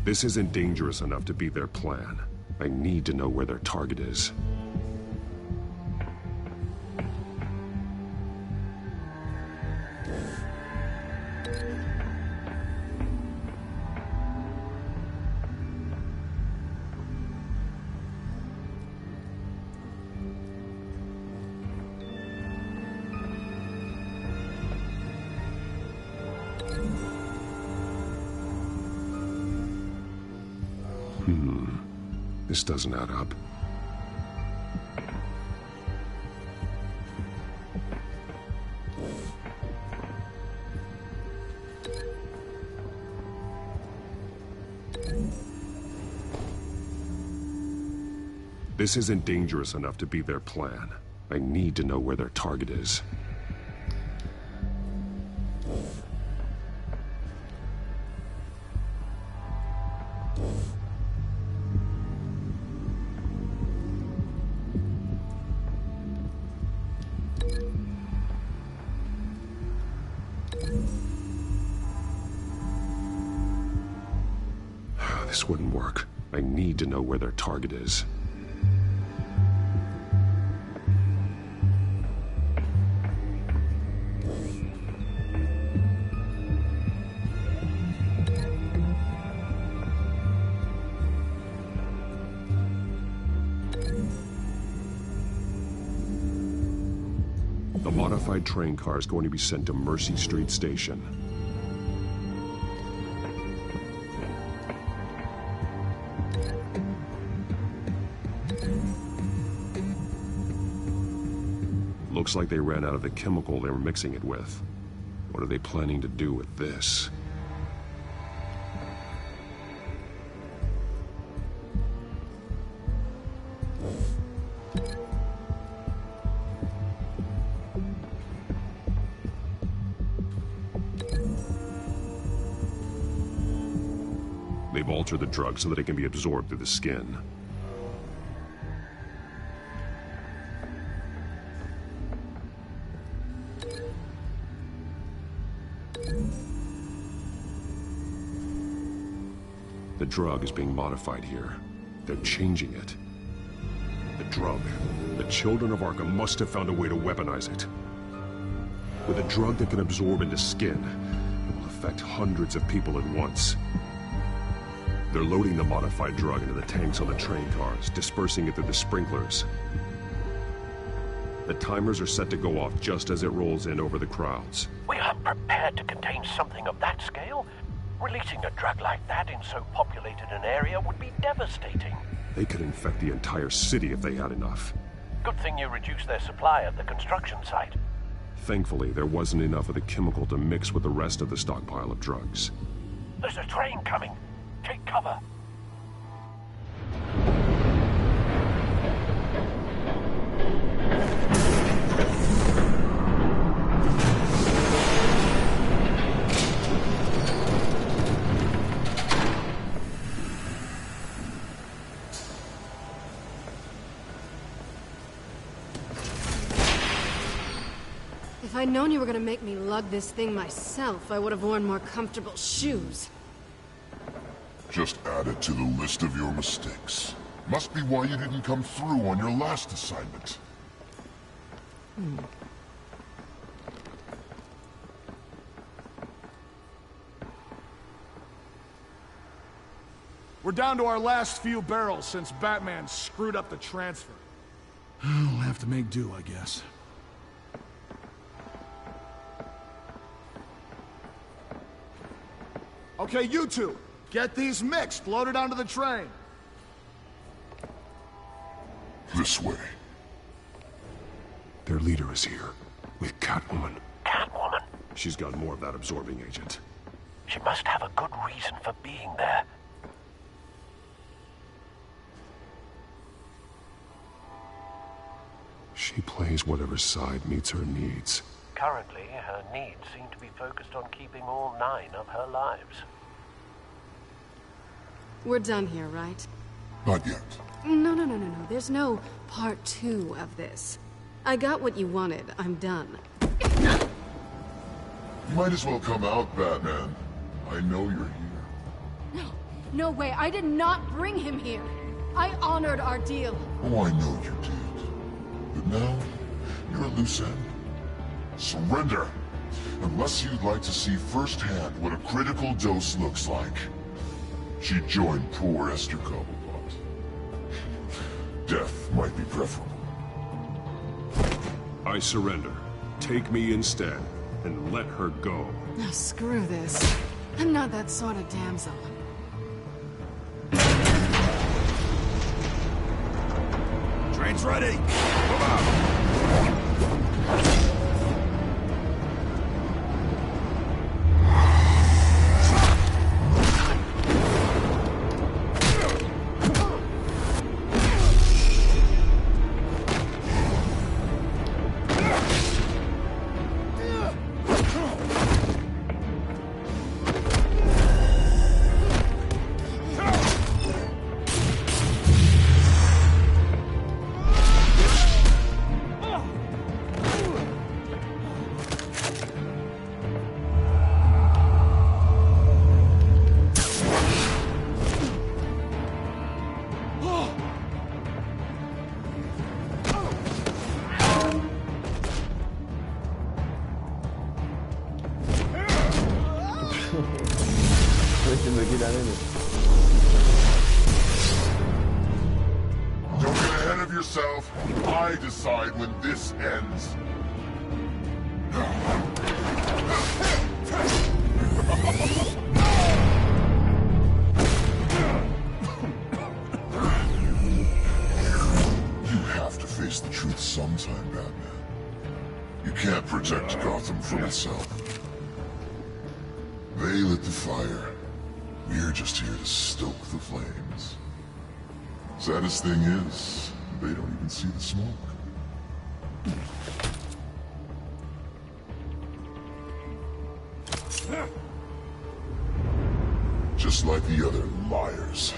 This isn't dangerous enough to be their plan. I need to know where their target is. This doesn't add up. This isn't dangerous enough to be their plan. I need to know where their target is. This wouldn't work. I need to know where their target is. The modified train car is going to be sent to Mercy Street Station. Looks like they ran out of the chemical they were mixing it with. What are they planning to do with this? They've altered the drug so that it can be absorbed through the skin. The drug is being modified here. They're changing it. The drug. The children of Arkham must have found a way to weaponize it. With a drug that can absorb into skin, it will affect hundreds of people at once. They're loading the modified drug into the tanks on the train cars, dispersing it through the sprinklers. The timers are set to go off just as it rolls in over the crowds. We aren't prepared to contain something of that scale. Releasing a drug like that in so populated an area would be devastating. They could infect the entire city if they had enough. Good thing you reduced their supply at the construction site. Thankfully, there wasn't enough of the chemical to mix with the rest of the stockpile of drugs. There's a train coming. Take cover. If I'd known you were gonna make me lug this thing myself, I would have worn more comfortable shoes. Just add it to the list of your mistakes. Must be why you didn't come through on your last assignment. We're down to our last few barrels since Batman screwed up the transfer. We'll have to make do, I guess. Okay, you two, get these mixed, loaded onto the train. This way. Their leader is here, with Catwoman. Catwoman? She's got more of that absorbing agent. She must have a good reason for being there. She plays whatever side meets her needs. Currently, her needs seem to be focused on keeping all 9 of her lives. We're done here, right? Not yet. No. There's no part 2 of this. I got what you wanted. I'm done. You might as well come out, Batman. I know you're here. No way. I did not bring him here. I honored our deal. Oh, I know you did. But now, you're a loose end. Surrender! Unless you'd like to see firsthand what a critical dose looks like. She joined poor Esther Cobblepot. Death might be preferable. I surrender. Take me instead, and let her go. Oh, screw this. I'm not that sort of damsel. Train's ready! Come on! Don't get ahead of yourself. I decide when this ends. You have to face the truth sometime, Batman. You can't protect Gotham from itself. They lit the fire. We're just here to stoke the flames. Saddest thing is, they don't even see the smoke. Just like the other liars.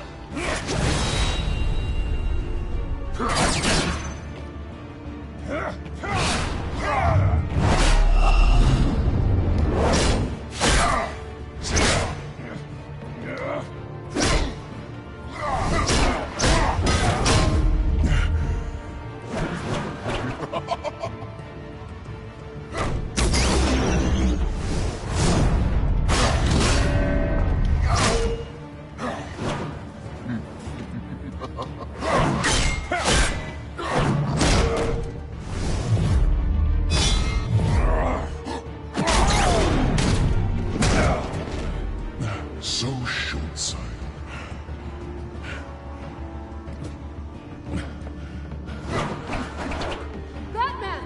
So short-sighted. Batman!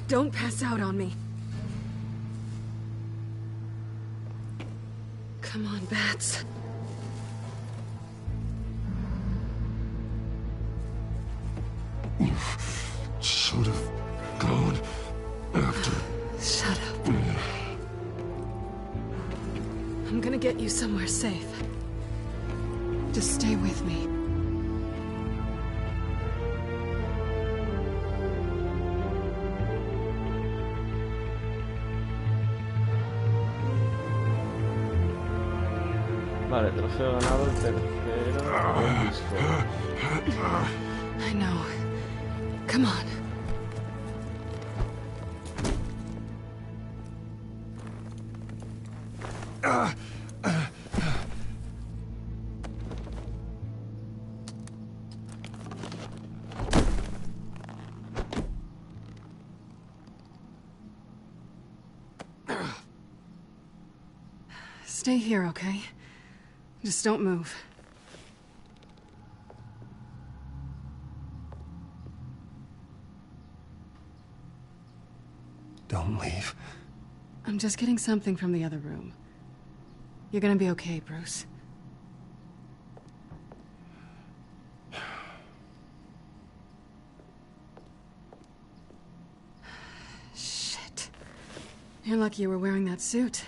Don't pass out on me. Come on, Bats. You should have gone after... Shut up. I'm gonna get you somewhere safe. Just stay with me. Vale, trofeo ganado, el tercero. Buen disco. I know. Come on. Stay here, okay? Just don't move. Don't leave. I'm just getting something from the other room. You're gonna be okay, Bruce. Shit. You're lucky you were wearing that suit.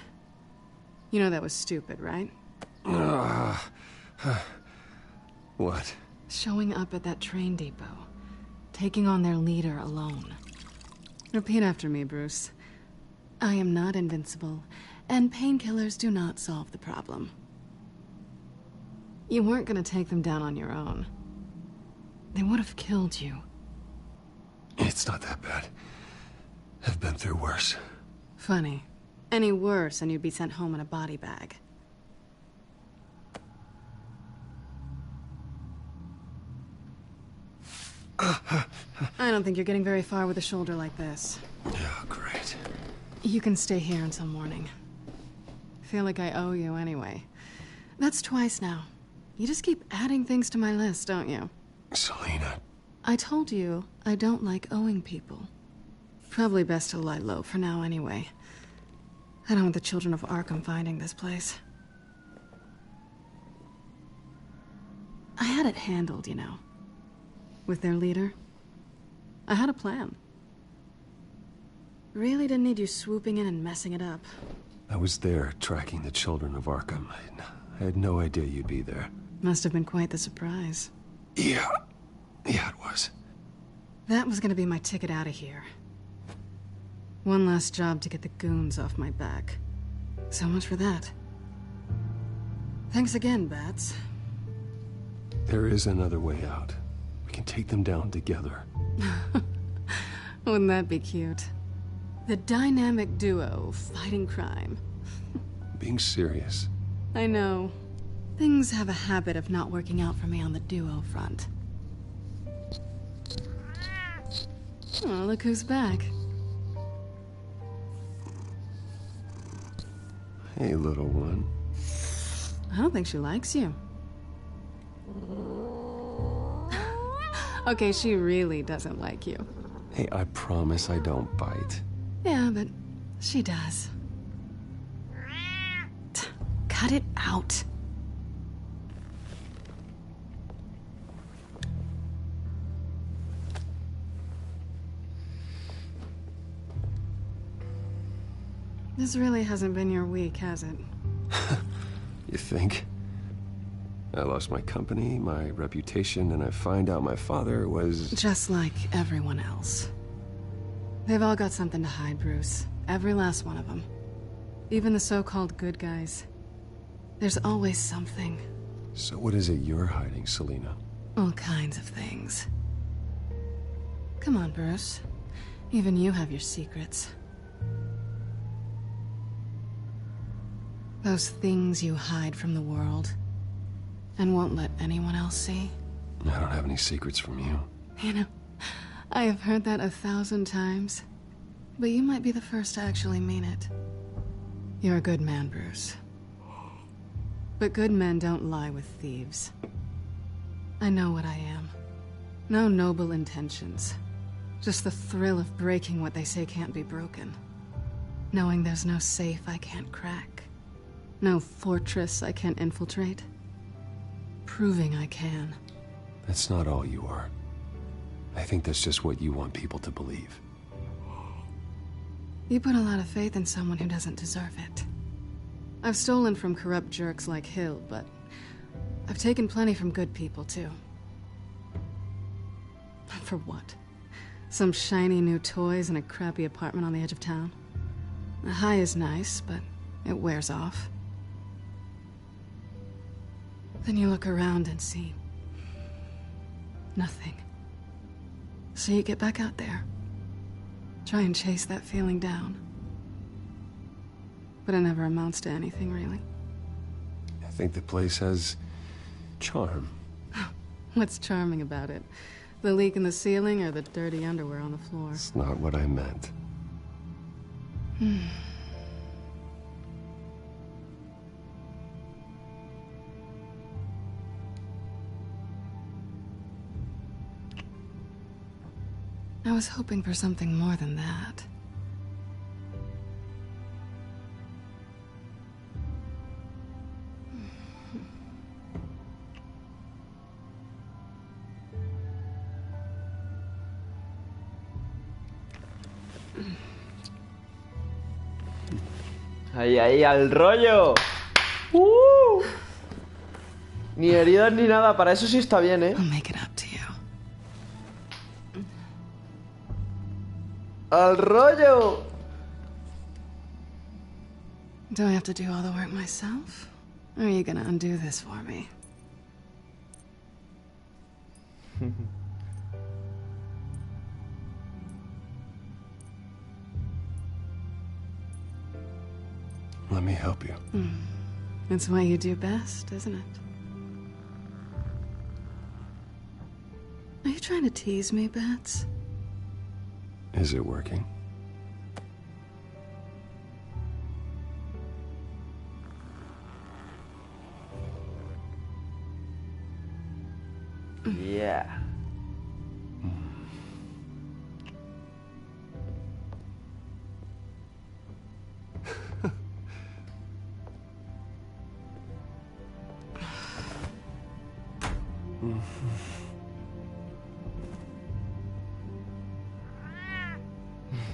You know that was stupid, right? What? Showing up at that train depot. Taking on their leader alone. Repeat after me, Bruce. I am not invincible, and painkillers do not solve the problem. You weren't gonna take them down on your own. They would have killed you. It's not that bad. I've been through worse. Funny. Any worse and you'd be sent home in a body bag. I don't think you're getting very far with a shoulder like this. Oh, great. You can stay here until morning. Feel like I owe you anyway. That's twice now. You just keep adding things to my list, don't you? Selina. I told you I don't like owing people. Probably best to lie low for now anyway. I don't want the children of Arkham finding this place. I had it handled, you know. With their leader. I had a plan. Really didn't need you swooping in and messing it up. I was there tracking the children of Arkham. I had no idea you'd be there. Must have been quite the surprise. Yeah. Yeah, it was. That was gonna be my ticket out of here. One last job to get the goons off my back. So much for that. Thanks again, Bats. There is another way out. We can take them down together. Wouldn't that be cute? The dynamic duo fighting crime. Being serious. I know. Things have a habit of not working out for me on the duo front. Oh, look who's back. Hey, little one. I don't think she likes you. Okay, she really doesn't like you. Hey, I promise I don't bite. Yeah, but she does. Cut it out. This really hasn't been your week, has it? You think? I lost my company, my reputation, and I find out my father was... Just like everyone else. They've all got something to hide, Bruce. Every last one of them. Even the so-called good guys. There's always something. So what is it you're hiding, Selina? All kinds of things. Come on, Bruce. Even you have your secrets. Those things you hide from the world and won't let anyone else see. I don't have any secrets from you. You know, I have heard that 1,000 times, but you might be the first to actually mean it. You're a good man, Bruce. But good men don't lie with thieves. I know what I am. No noble intentions. Just the thrill of breaking what they say can't be broken. Knowing there's no safe I can't crack. No fortress I can't infiltrate. Proving I can. That's not all you are. I think that's just what you want people to believe. You put a lot of faith in someone who doesn't deserve it. I've stolen from corrupt jerks like Hill, but I've taken plenty from good people, too. For what? Some shiny new toys in a crappy apartment on the edge of town? The high is nice, but it wears off. Then you look around and see nothing. So you get back out there. Try and chase that feeling down. But it never amounts to anything, really. I think the place has charm. What's charming about it? The leak in the ceiling or the dirty underwear on the floor? It's not what I meant. I was hoping for something more than that. Ahí, ahí, al rollo. Ni heridas ni nada, para eso sí está bien, ¿eh? ¡Al rollo! Do I have to do all the work myself? Or are you gonna undo this for me? Let me help you. It's what you do best, isn't it? Are you trying to tease me, Bats? Is it working? Yeah.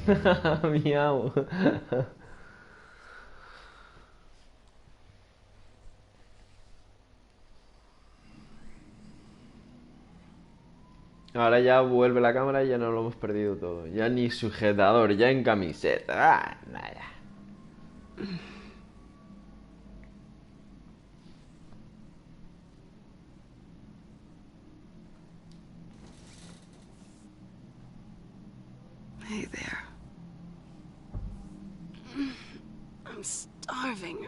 Miau. Ahora ya vuelve la cámara y ya no lo hemos perdido todo. Ya ni sujetador, ya en camiseta. Ah, nada. Hey there. I'm starving.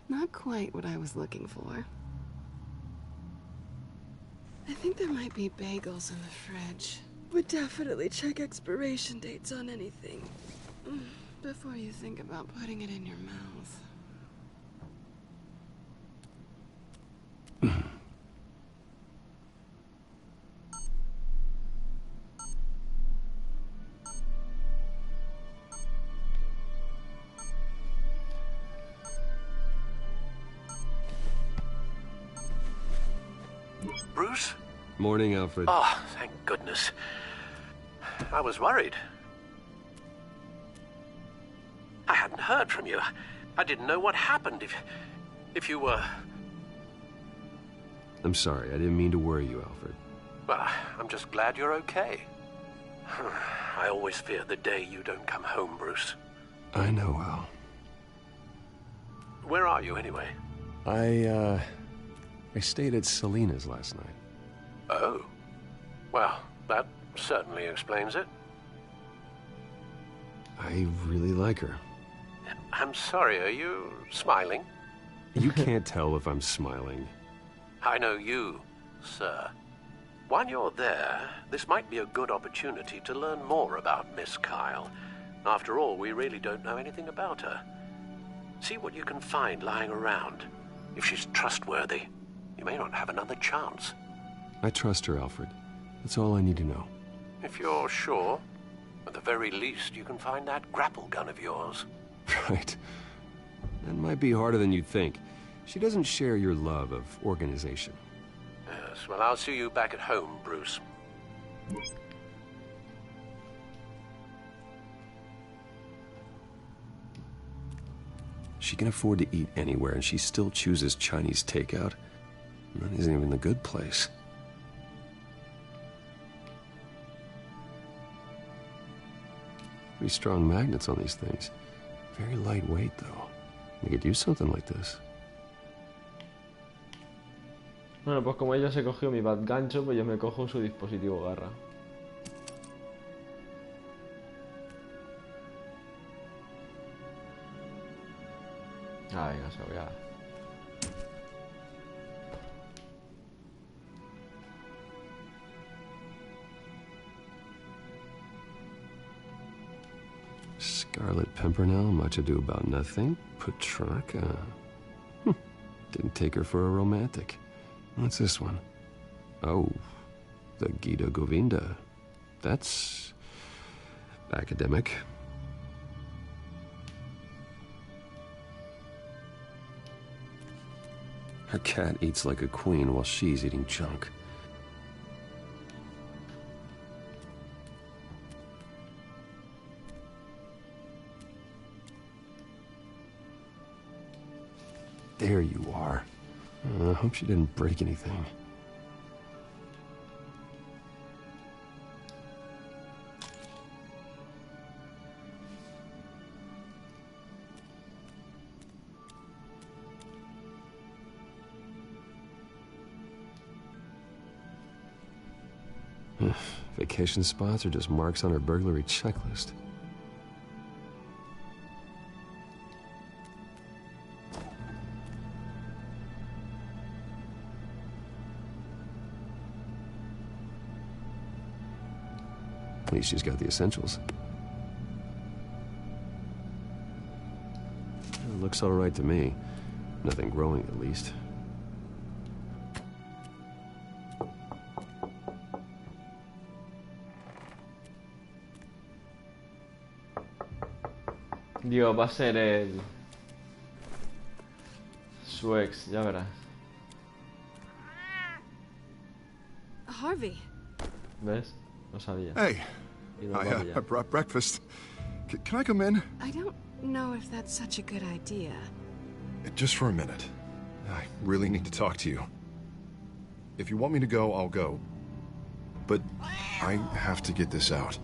Not quite what I was looking for. I think there might be bagels in the fridge. Would definitely check expiration dates on anything before you think about putting it in your mouth. Bruce? Morning, Alfred. Oh, thank goodness. I was worried. I hadn't heard from you. I didn't know what happened if you were... I'm sorry, I didn't mean to worry you, Alfred. Well, I'm just glad you're okay. I always fear the day you don't come home, Bruce. I know, Al. Where are you, anyway? I stayed at Selena's last night. Oh. Well, that certainly explains it. I really like her. I'm sorry, are you smiling? You can't tell if I'm smiling. I know you, sir. While you're there, this might be a good opportunity to learn more about Miss Kyle. After all, we really don't know anything about her. See what you can find lying around. If she's trustworthy, you may not have another chance. I trust her, Alfred. That's all I need to know. If you're sure, at the very least, you can find that grapple gun of yours. Right. That might be harder than you'd think. She doesn't share your love of organization. Yes, well, I'll see you back at home, Bruce. She can afford to eat anywhere, and she still chooses Chinese takeout. That isn't even the good place. Pretty strong magnets on these things. Very lightweight, though. We could use something like this. Bueno, pues como ella se cogió mi bad gancho, pues yo me cojo su dispositivo garra. Ah, venga, se lo voy a dar. Scarlet Pimpernel, much ado about nothing. Petrarca. Didn't take her for a romantic. What's this one? Oh, the Gita Govinda. That's academic. Her cat eats like a queen while she's eating junk. There you are. I hope she didn't break anything. Vacation spots are just marks on her burglary checklist. At least she's got the essentials. It looks all right to me. Nothing growing, at least. Dios, va a ser el... su ex, ya verás. Harvey. ¿Ves? No sabía. Hey, No I brought breakfast. Can I come in? I don't know if that's such a good idea. Just for a minute. I really need to talk to you. If you want me to go, I'll go. But I have to get this out.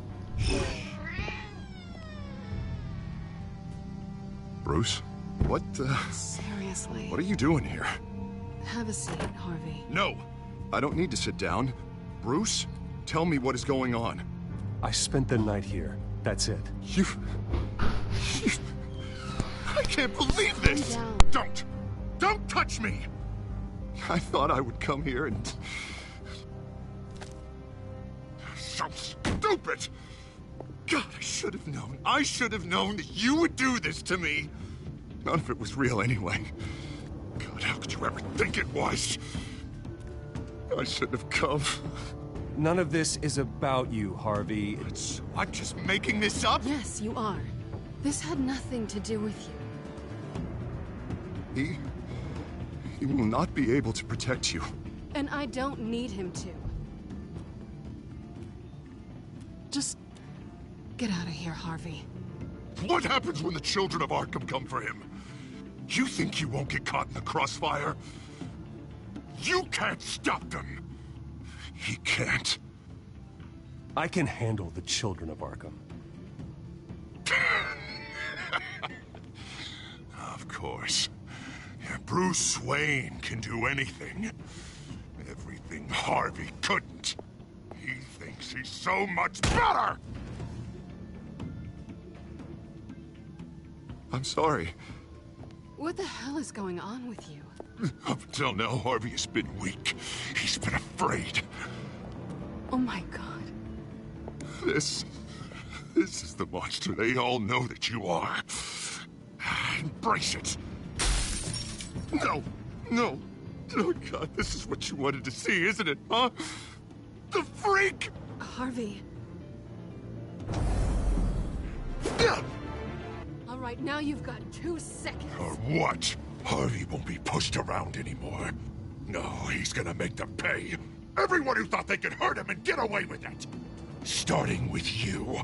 Bruce? What, Seriously. What are you doing here? Have a seat, Harvey. No! I don't need to sit down. Bruce, tell me what is going on. I spent the night here. That's it. You... I can't believe this! Don't touch me! I thought I would come here and... So stupid! God, I should have known. I should have known that you would do this to me. None of it was real anyway. God, how could you ever think it was? I shouldn't have come. None of this is about you, Harvey. I'm just making this up? Yes, you are. This had nothing to do with you. He will not be able to protect you. And I don't need him to. Just get out of here, Harvey. What happens when the children of Arkham come for him? You think you won't get caught in the crossfire? You can't stop them. He can't. I can handle the children of Arkham. Of course. Bruce Wayne can do anything. Everything Harvey couldn't. He thinks he's so much better! I'm sorry. What the hell is going on with you? Up until now, Harvey has been weak. He's been afraid. Oh my God. This is the monster they all know that you are. embrace it. No, no. Oh, God, this is what you wanted to see, isn't it, huh? The freak! Harvey. All right, now you've got 2 seconds. Or what? Harvey won't be pushed around anymore. No, he's gonna make them pay. Everyone who thought they could hurt him and get away with it. Starting with you.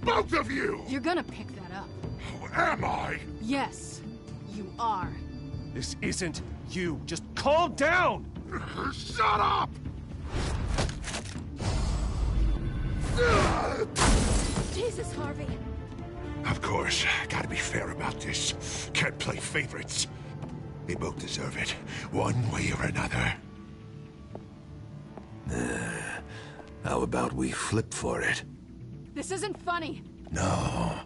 Both of you! You're gonna pick that up. Oh, am I? Yes, you are. This isn't you. Just calm down! Shut up! Jesus, Harvey. Of course, gotta be fair about this. Can't play favorites. They both deserve it, one way or another. How about we flip for it? This isn't funny. No,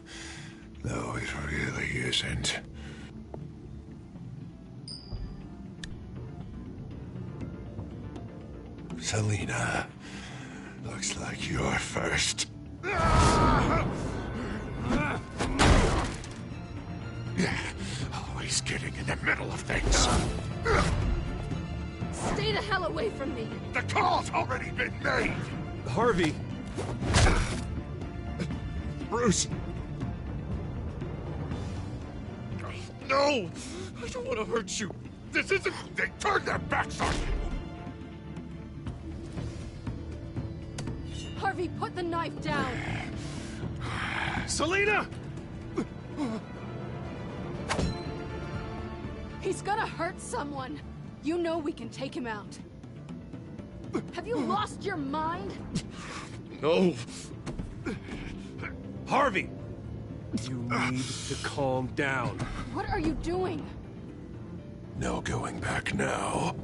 it really isn't. Selena, looks like you're first. Always getting in the middle of things. Stay the hell away from me. The call's already been made. Harvey. Bruce. No! I don't want to hurt you. This isn't... They turned their backs on you. Harvey, put the knife down. Selena! He's gonna hurt someone. You know we can take him out. Have you lost your mind? No. Harvey! You need to calm down. What are you doing? No going back now.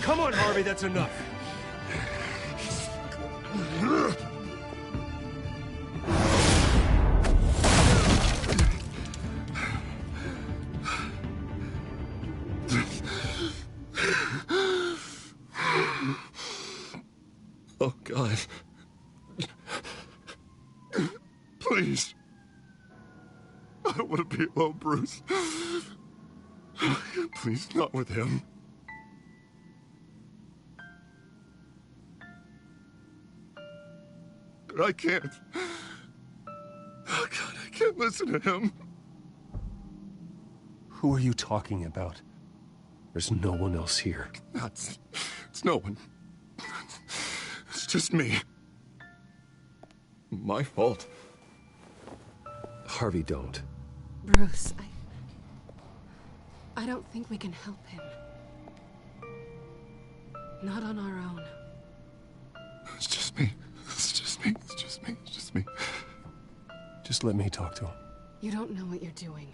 Come on, Harvey, that's enough. Oh, God. Please. I don't want to be alone, Bruce. Please, not with him. But I can't. Oh, God, I can't listen to him. Who are you talking about? There's no one else here. It's no one. It's just me. My fault. Harvey, don't. Bruce, I don't think we can help him. Not on our own. It's just me. It's just me. It's just me. It's just me. Just let me talk to him. You don't know what you're doing.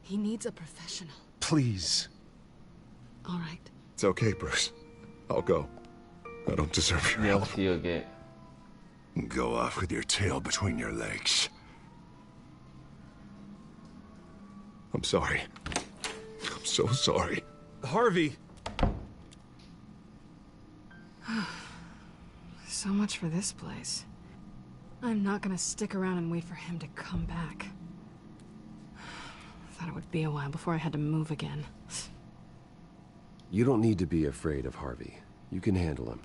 He needs a professional. Please. All right. It's okay, Bruce. I'll go. I don't deserve your help. Tío, que... Go off with your tail between your legs. I'm sorry. I'm so sorry. Harvey! So much for this place. I'm not gonna stick around and wait for him to come back. Thought it would be a while before I had to move again. You don't need to be afraid of Harvey. You can handle him.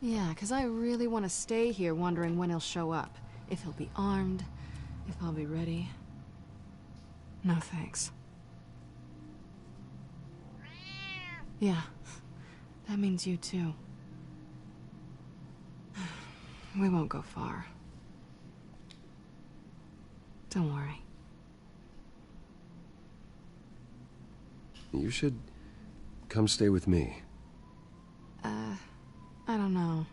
Yeah, because I really want to stay here wondering when he'll show up. If he'll be armed, if I'll be ready. No thanks. Yeah, that means you too. We won't go far. Don't worry. You should come stay with me. I don't know.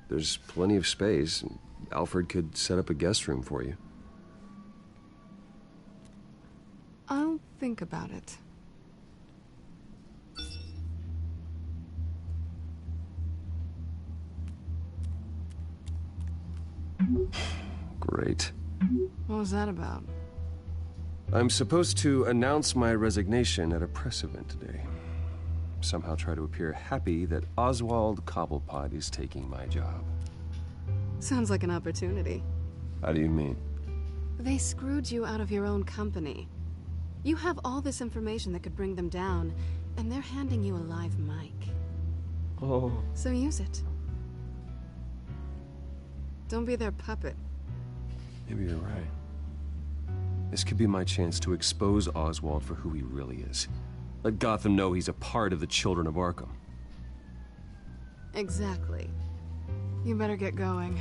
There's plenty of space. Alfred could set up a guest room for you. I'll think about it. Great. What was that about? I'm supposed to announce my resignation at a press event today. Somehow try to appear happy that Oswald Cobblepot is taking my job. Sounds like an opportunity. How do you mean? They screwed you out of your own company. You have all this information that could bring them down, and they're handing you a live mic. Oh. So use it. Don't be their puppet. Maybe you're right. This could be my chance to expose Oswald for who he really is. Let Gotham know he's a part of the Children of Arkham. Exactly. You better get going.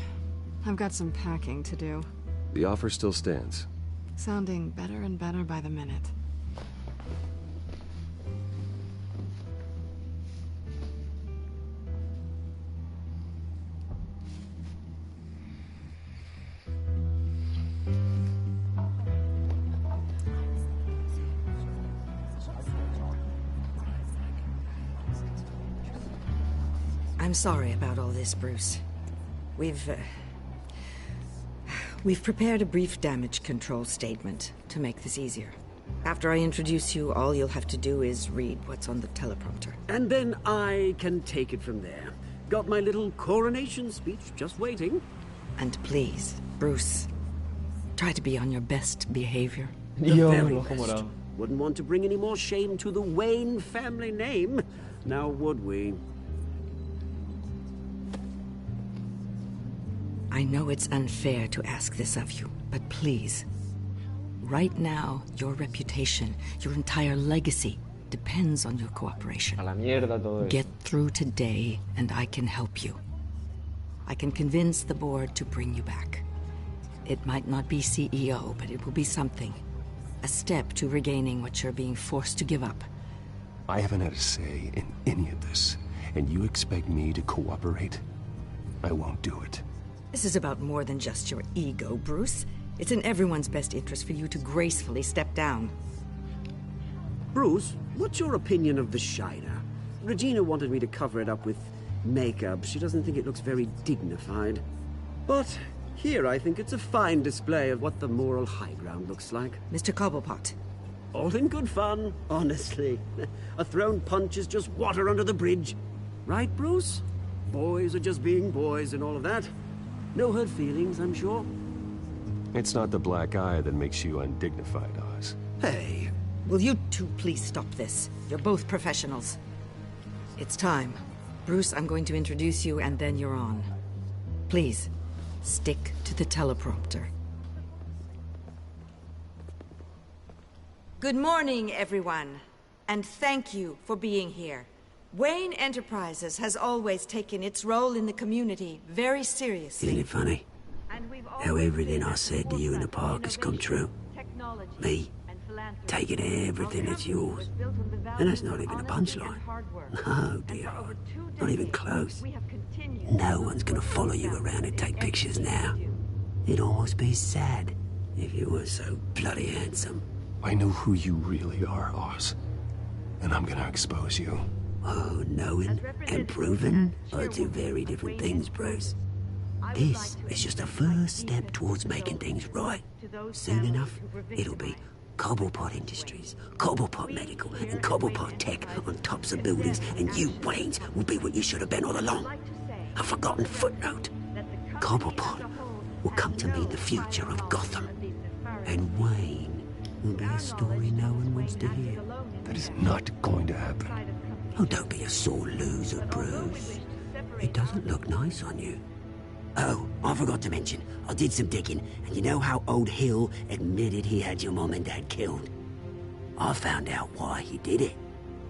I've got some packing to do. The offer still stands. Sounding better and better by the minute. I'm sorry about all this, Bruce. We've prepared a brief damage control statement to make this easier. After I introduce you, all you'll have to do is read what's on the teleprompter. And then I can take it from there. Got my little coronation speech just waiting. And please, Bruce, try to be on your best behavior. The very best. Wouldn't want to bring any more shame to the Wayne family name, now would we? I know it's unfair to ask this of you, but please, right now, your reputation, your entire legacy, depends on your cooperation. A la mierda todo esto. Get through today, and I can help you. I can convince the board to bring you back. It might not be CEO, but it will be something. A step to regaining what you're being forced to give up. I haven't had a say in any of this, and you expect me to cooperate? I won't do it. This is about more than just your ego, Bruce. It's in everyone's best interest for you to gracefully step down. Bruce, what's your opinion of the Shiner? Regina wanted me to cover it up with makeup. She doesn't think it looks very dignified. But here I think it's a fine display of what the moral high ground looks like. Mr. Cobblepot. All in good fun, honestly. A thrown punch is just water under the bridge. Right, Bruce? Boys are just being boys and all of that. No hurt feelings, I'm sure. It's not the black eye that makes you undignified, Oz. Hey. Will you two please stop this? You're both professionals. It's time. Bruce, I'm going to introduce you and then you're on. Please, stick to the teleprompter. Good morning, everyone. And thank you for being here. Wayne Enterprises has always taken its role in the community very seriously. Isn't it funny? How everything I said to you in the park has come true. Me, taking everything that's yours. And that's not even a punchline. No, dear. Not even close. No one's gonna follow you around and take pictures now. It'd almost be sad if you were so bloody handsome. I know who you really are, Oz. And I'm gonna expose you. Oh, knowing and proving are two very different things, Bruce. This is just a first step towards making things right. Soon enough, it'll be Cobblepot Industries, Cobblepot Medical, and Cobblepot Tech on tops of buildings, and you, Waynes, will be what you should have been all along. A forgotten footnote. Cobblepot will come to mean the future of Gotham. And Wayne will be a story no one wants to hear. That is not going to happen. Oh, don't be a sore loser, Bruce. It doesn't look nice on you. Oh, I forgot to mention, I did some digging, and you know how old Hill admitted he had your mom and dad killed? I found out why he did it.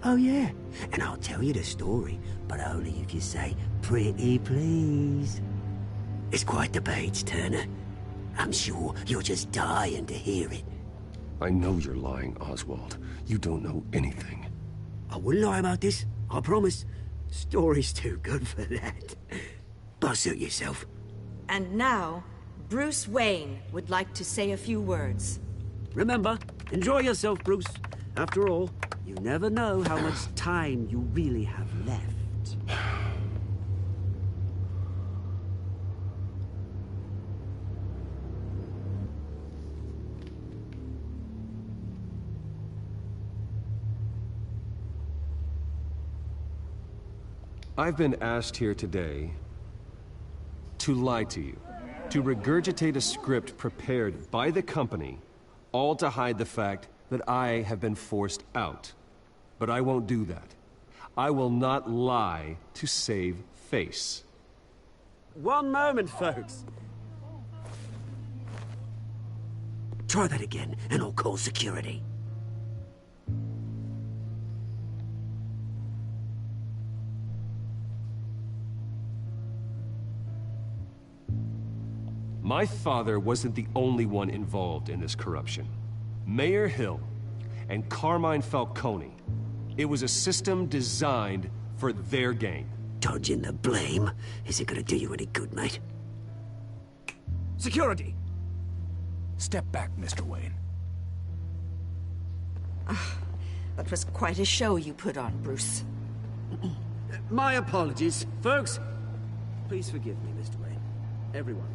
Oh, yeah, and I'll tell you the story, but only if you say, pretty please. It's quite the page, Turner. I'm sure you're just dying to hear it. I know you're lying, Oswald. You don't know anything. I wouldn't lie about this, I promise. Story's too good for that. But suit yourself. And now, Bruce Wayne would like to say a few words. Remember, enjoy yourself, Bruce. After all, you never know how much time you really have left. I've been asked here today to lie to you, to regurgitate a script prepared by the company, all to hide the fact that I have been forced out. But I won't do that. I will not lie to save face. One moment, folks. Try that again, and I'll call security. My father wasn't the only one involved in this corruption. Mayor Hill and Carmine Falcone. It was a system designed for their gain. Dodging the blame isn't gonna do you any good, mate. Security! Step back, Mr. Wayne. That was quite a show you put on, Bruce. My apologies, folks. Please forgive me, Mr. Wayne. Everyone.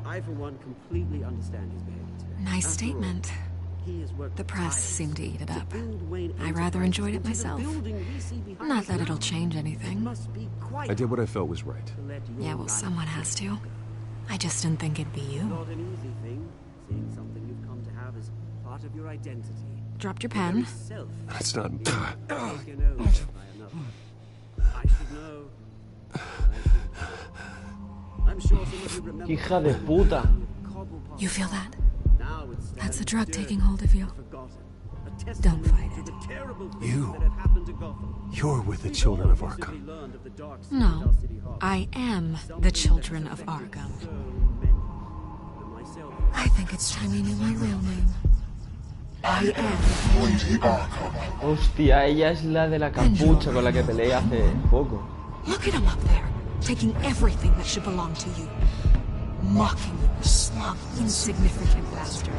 I, for one, completely understand his behavior today. Nice statement. The press seemed to eat it up. I rather enjoyed it myself. Not that it'll change anything. I did what I felt was right. Yeah, well, someone has to. I just didn't think it'd be you. Not an easy thing, seeing something you've come to have as part of your identity. Dropped your pen. That's not... I should know. I'm sure some of you remember. Hija de puta. You feel that? That's the drug taking hold of you. Don't fight it. You're with the children of Arkham. No, I am the children of Arkham. I think it's time you knew my real name. I am Lady Arkham. Hostia, ella es la de la capucha con la que peleé hace poco. Look at him up there, taking everything that should belong to you. Mocking you, slug, insignificant bastard.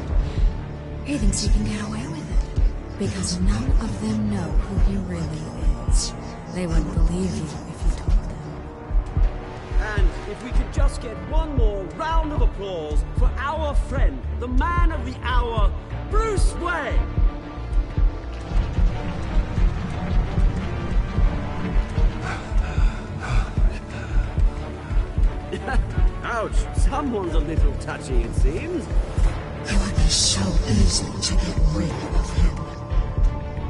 He thinks he can get away with it, because none of them know who he really is. They wouldn't believe you if you told them. And if we could just get one more round of applause for our friend, the man of the hour, Bruce Wayne! Ouch, someone's a little touchy, it seems. It would be so easy to get rid of him.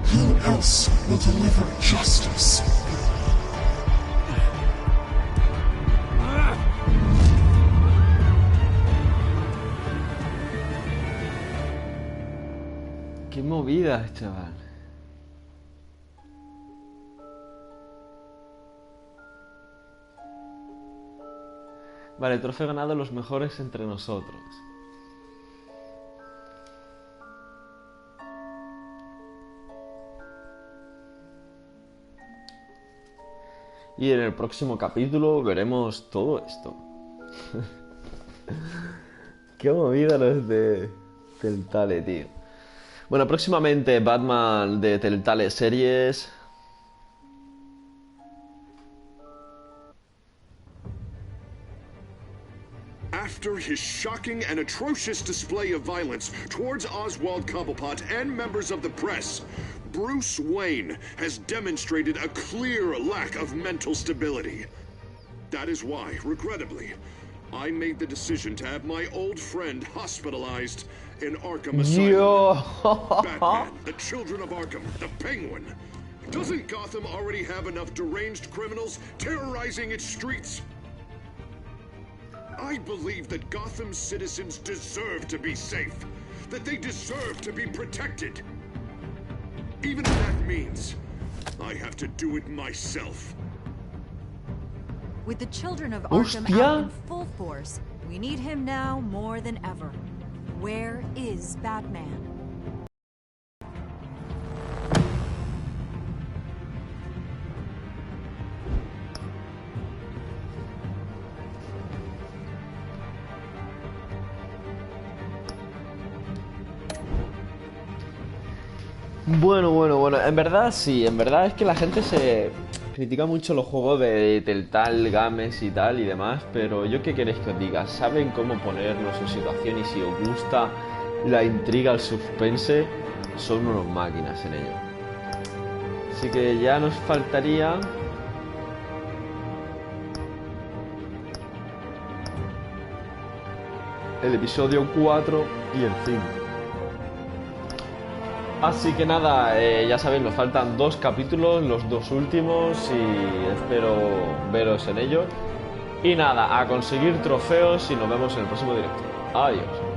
Who else will deliver justice? Qué movidas, chaval. Vale, trofeo ganado, los mejores entre nosotros. Y en el próximo capítulo veremos todo esto. Qué movida los de Telltale, tío. Bueno, próximamente Batman de Telltale series. After his shocking and atrocious display of violence towards Oswald Cobblepot and members of the press, Bruce Wayne has demonstrated a clear lack of mental stability. That is why, regrettably, I made the decision to have my old friend hospitalized in Arkham Asylum. Batman, the Children of Arkham, the Penguin. Doesn't Gotham already have enough deranged criminals terrorizing its streets? I believe that Gotham's citizens deserve to be safe, that they deserve to be protected. Even if that means I have to do it myself. With the Children of Arkham out in full force, we need him now more than ever. Where is Batman? Bueno, en verdad sí, en verdad es que la gente se critica mucho los juegos de Telltale, Games y tal y demás, pero yo qué queréis que os diga, saben cómo ponernos en situación y si os gusta la intriga, el suspense, son unos máquinas en ello. Así que ya nos faltaría el episodio 4 y el 5. Así que nada, ya sabéis, nos faltan 2 capítulos, los 2 últimos, y espero veros en ellos. Y nada, a conseguir trofeos y nos vemos en el próximo directo. Adiós.